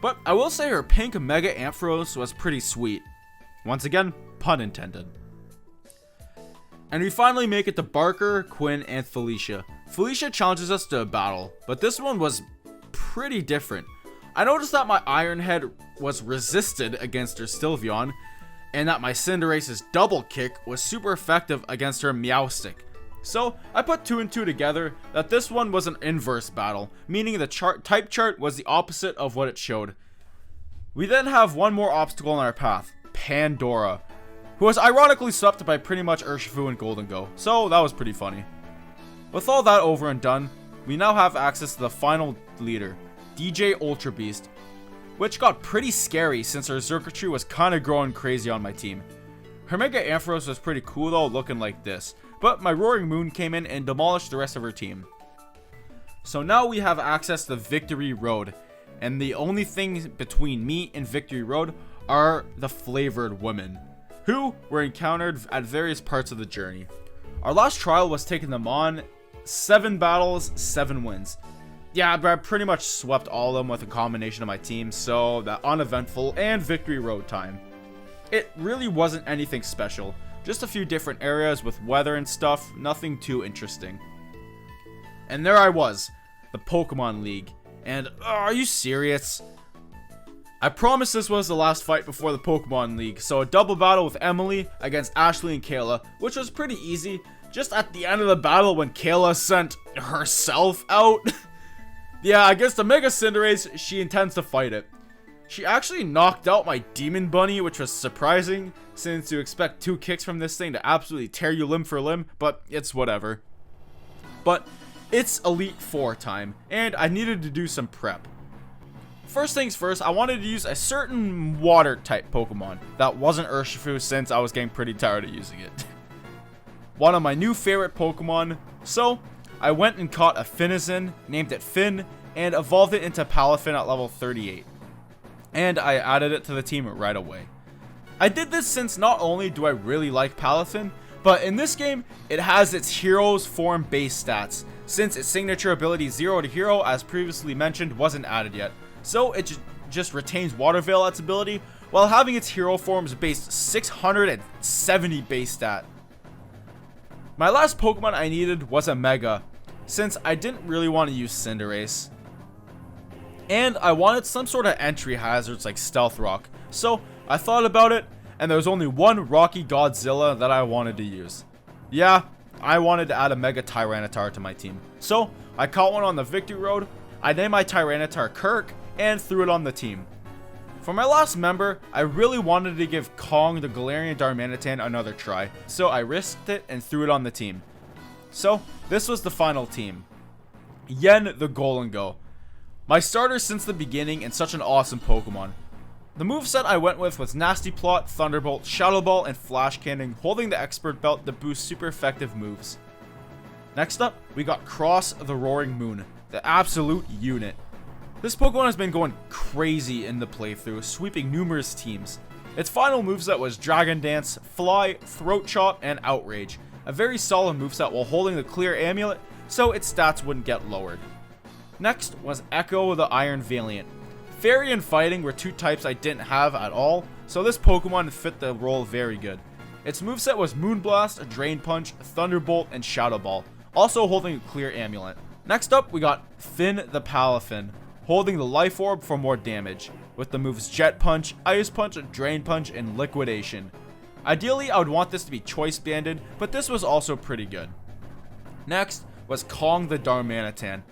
But I will say her pink Mega Ampharos was pretty sweet. Once again, pun intended. And we finally make it to Barker, Quinn, and Felicia. Felicia challenges us to a battle, but this one was pretty different. I noticed that my Iron Head was resisted against her Sylveon, and that my Cinderace's double kick was super effective against her Meowstic. So I put 2 and 2 together that this one was an inverse battle, meaning the type chart was the opposite of what it showed. We then have one more obstacle on our path, Pandora, who was ironically swept by pretty much Urshifu and Golden Go, so that was pretty funny. With all that over and done, we now have access to the final leader, DJ Ultra Beast, which got pretty scary since her circuitry was kinda growing crazy on my team. Her Mega Ampharos was pretty cool though, looking like this, but my Roaring Moon came in and demolished the rest of her team. So now we have access to Victory Road, and the only thing between me and Victory Road are the flavored women, who were encountered at various parts of the journey. Our last trial was taking them on, 7 battles, 7 wins. Yeah, but I pretty much swept all of them with a combination of my team, so that uneventful and Victory Road time. It really wasn't anything special, just a few different areas with weather and stuff, nothing too interesting. And there I was, the Pokemon League, and are you serious? I promised this was the last fight before the Pokemon League, so a double battle with Emily against Ashley and Kayla, which was pretty easy, just at the end of the battle when Kayla sent herself out. Yeah, against the Mega Cinderace, she intends to fight it. She actually knocked out my Demon Bunny, which was surprising, since you expect 2 kicks from this thing to absolutely tear you limb for limb, but it's whatever. But it's Elite Four time, and I needed to do some prep. First things first, I wanted to use a certain water type Pokemon that wasn't Urshifu since I was getting pretty tired of using it. One of my new favorite Pokemon, so I went and caught a Finizen, named it Finn, and evolved it into Palafin at level 38. And I added it to the team right away. I did this since not only do I really like Palafin, but in this game, it has its Hero's Form base stats, since its signature ability 0 to Hero, as previously mentioned, wasn't added yet. So it just retains Water Veil its ability, while having its Hero Form's base 670 base stat. My last Pokemon I needed was a Mega, since I didn't really want to use Cinderace. And I wanted some sort of entry hazards like Stealth Rock, so I thought about it, and there was only one Rocky Godzilla that I wanted to use. Yeah, I wanted to add a Mega Tyranitar to my team, so I caught one on the Victory Road, I named my Tyranitar Kirk, and threw it on the team. For my last member, I really wanted to give Kong the Galarian Darmanitan another try, so I risked it and threw it on the team. So, this was the final team. Yen the Golden Go. My starter since the beginning and such an awesome Pokemon. The moveset I went with was Nasty Plot, Thunderbolt, Shadow Ball, and Flash Cannon, holding the Expert Belt to boost super effective moves. Next up, we got Cross the Roaring Moon, the absolute unit. This Pokemon has been going crazy in the playthrough, sweeping numerous teams. Its final moveset was Dragon Dance, Fly, Throat Chop, and Outrage. A very solid moveset while holding the Clear Amulet, so its stats wouldn't get lowered. Next was Echo the Iron Valiant. Fairy and Fighting were 2 types I didn't have at all, so this Pokemon fit the role very good. Its moveset was Moonblast, Drain Punch, Thunderbolt, and Shadow Ball, also holding a Clear Amulet. Next up, we got Finn the Palafin, holding the Life Orb for more damage, with the moves Jet Punch, Ice Punch, Drain Punch, and Liquidation. Ideally, I would want this to be Choice Banded, but this was also pretty good. Next was Kong the Darmanitan.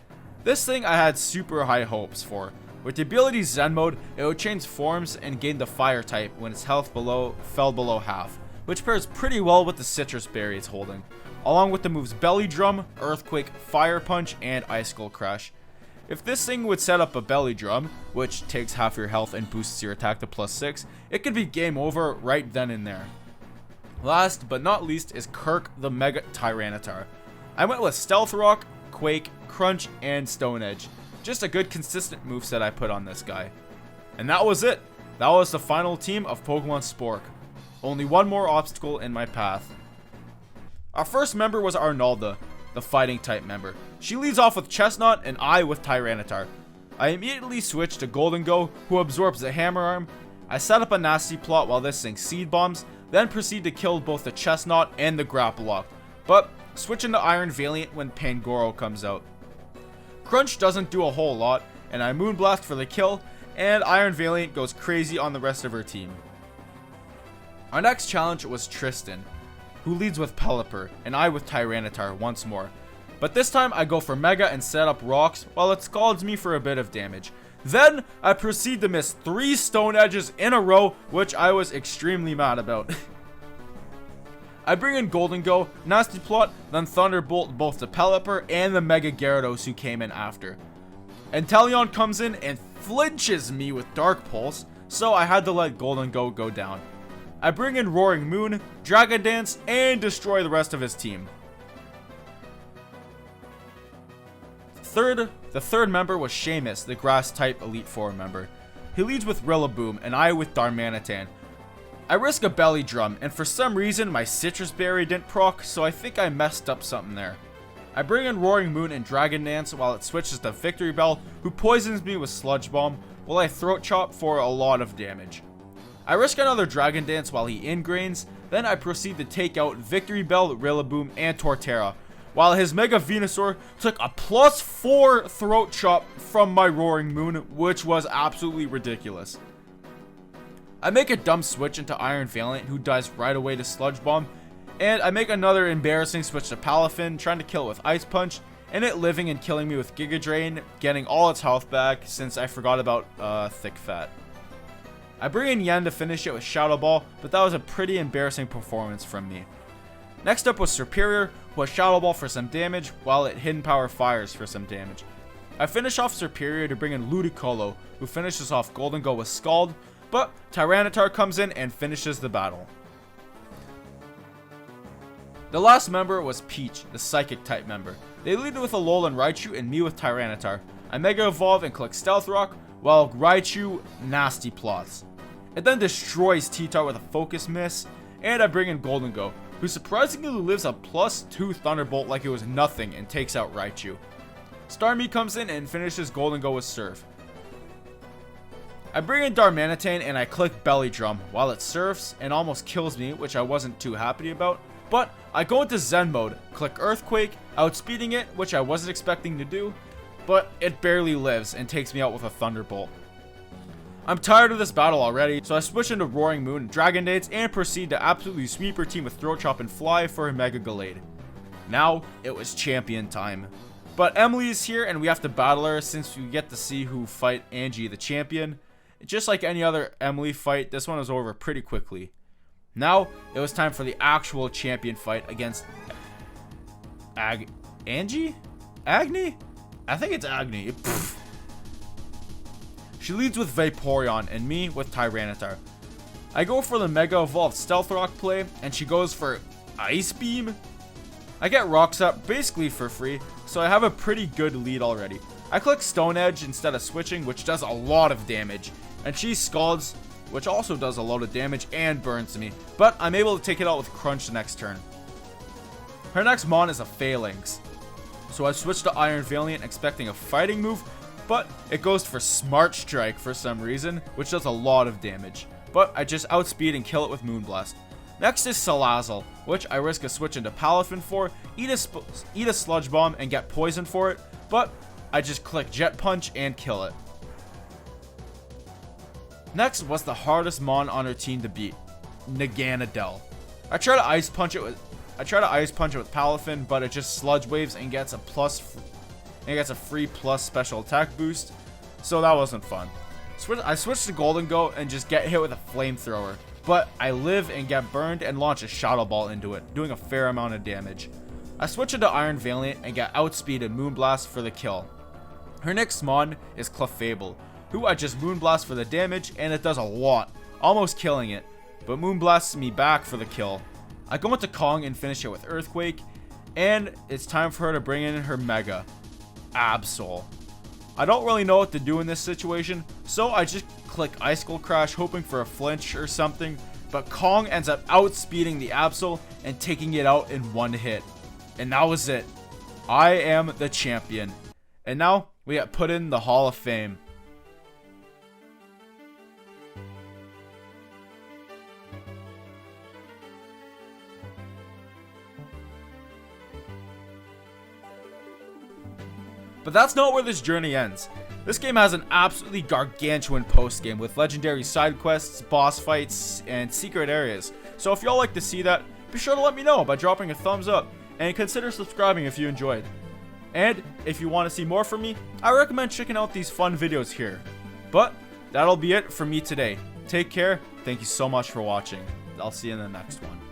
This thing I had super high hopes for. With the ability Zen Mode, it would change forms and gain the Fire type when its health fell below half, which pairs pretty well with the Citrus Berry it's holding, along with the moves Belly Drum, Earthquake, Fire Punch, and Icicle Crash. If this thing would set up a Belly Drum, which takes half your health and boosts your attack to +6, it could be game over right then and there. Last but not least is Kirk the Mega Tyranitar. I went with Stealth Rock, Quake, Crunch, and Stone Edge. Just a good consistent moveset I put on this guy. And that was it. That was the final team of Pokemon Spork. Only one more obstacle in my path. Our first member was Arnalda, the fighting type member. She leads off with Chestnut and I with Tyranitar. I immediately switched to Golden Go, who absorbs the Hammer Arm. I set up a Nasty Plot while this thing Seed Bombs, then proceed to kill both the Chestnut and the Grapple Lock, but switching to Iron Valiant when Pangoro comes out. Crunch doesn't do a whole lot, and I Moonblast for the kill, and Iron Valiant goes crazy on the rest of her team. Our next challenge was Tristan, who leads with Pelipper, and I with Tyranitar once more. But this time I go for Mega and set up Rocks while it scalds me for a bit of damage. Then I proceed to miss 3 Stone Edges in a row, which I was extremely mad about. I bring in Golden Go, Nasty Plot, then Thunderbolt both the Pelipper and the Mega Gyarados who came in after. Inteleon comes in and flinches me with Dark Pulse, so I had to let Golden go down. I bring in Roaring Moon, Dragon Dance, and destroy the rest of his team. The third member was Seamus, the Grass type Elite Four member. He leads with Rillaboom and I with Darmanitan. I risk a Belly Drum, and for some reason my Citrus Berry didn't proc, so I think I messed up something there. I bring in Roaring Moon and Dragon Dance while it switches to Victory Bell, who poisons me with Sludge Bomb, while I Throat Chop for a lot of damage. I risk another Dragon Dance while he ingrains, then I proceed to take out Victory Bell, Rillaboom, and Torterra, while his Mega Venusaur took a +4 Throat Chop from my Roaring Moon, which was absolutely ridiculous. I make a dumb switch into Iron Valiant, who dies right away to Sludge Bomb, and I make another embarrassing switch to Palafin, trying to kill it with Ice Punch, and it living and killing me with Giga Drain, getting all its health back since I forgot about Thick Fat. I bring in Yen to finish it with Shadow Ball, but that was a pretty embarrassing performance from me. Next up was Superior, who has Shadow Ball for some damage, while it Hidden Power Fires for some damage. I finish off Superior to bring in Ludicolo, who finishes off Golden Go with Scald, but Tyranitar comes in and finishes the battle. The last member was Peach, the Psychic type member. They lead with Alolan Raichu and me with Tyranitar. I Mega Evolve and click Stealth Rock, while Raichu nasty plots. It then destroys T-Tar with a Focus Miss, and I bring in Golden Go, who surprisingly lives a +2 Thunderbolt like it was nothing and takes out Raichu. Starmie comes in and finishes Golden Go with Surf. I bring in Darmanitan and I click Belly Drum while it surfs and almost kills me, which I wasn't too happy about. But I go into Zen mode, click Earthquake, outspeeding it, which I wasn't expecting to do, but it barely lives and takes me out with a Thunderbolt. I'm tired of this battle already, so I switch into Roaring Moon and Dragon Dance and proceed to absolutely sweep her team with Throat Chop and Fly for a Mega Gallade. Now, it was champion time. But Emily is here and we have to battle her since we get to see who fight Angie the champion. Just like any other Emily fight, this one was over pretty quickly. Now, it was time for the actual champion fight against Angie? Agni? I think it's Agni. Pfft. She leads with Vaporeon and me with Tyranitar. I go for the Mega Evolved Stealth Rock play and she goes for Ice Beam. I get Rocks up basically for free, so I have a pretty good lead already. I click Stone Edge instead of switching, which does a lot of damage, and she Scalds, which also does a lot of damage and burns me, but I'm able to take it out with Crunch the next turn. Her next Mon is a Phalanx, so I switch to Iron Valiant expecting a fighting move, but it goes for Smart Strike for some reason, which does a lot of damage, but I just outspeed and kill it with Moonblast. Next is Salazzle, which I risk a switch into Palafin for, eat a Sludge Bomb and get poisoned for it, but I just click Jet Punch and kill it. Next was the hardest Mon on her team to beat, Naganadel. I try to Ice Punch it with Palafin, but it just Sludge Waves and gets a free plus special attack boost, so that wasn't fun. I switch to Golden Go and just get hit with a Flamethrower, but I live and get burned and launch a Shadow Ball into it, doing a fair amount of damage. I switch into Iron Valiant and get outspeeded Moonblast for the kill. Her next Mon is Clefable, who I just Moonblast for the damage and it does a lot, almost killing it, but Moonblasts me back for the kill. I go into Kong and finish it with Earthquake, and it's time for her to bring in her Mega, Absol. I don't really know what to do in this situation, so I just click Icicle Crash hoping for a flinch or something, but Kong ends up outspeeding the Absol and taking it out in one hit. And that was it. I am the champion. And now we get put in the Hall of Fame. But that's not where this journey ends. This game has an absolutely gargantuan post-game with legendary side quests, boss fights, and secret areas. So if y'all like to see that, be sure to let me know by dropping a thumbs up, and consider subscribing if you enjoyed. And if you want to see more from me, I recommend checking out these fun videos here. But that'll be it for me today. Take care, thank you so much for watching. I'll see you in the next one.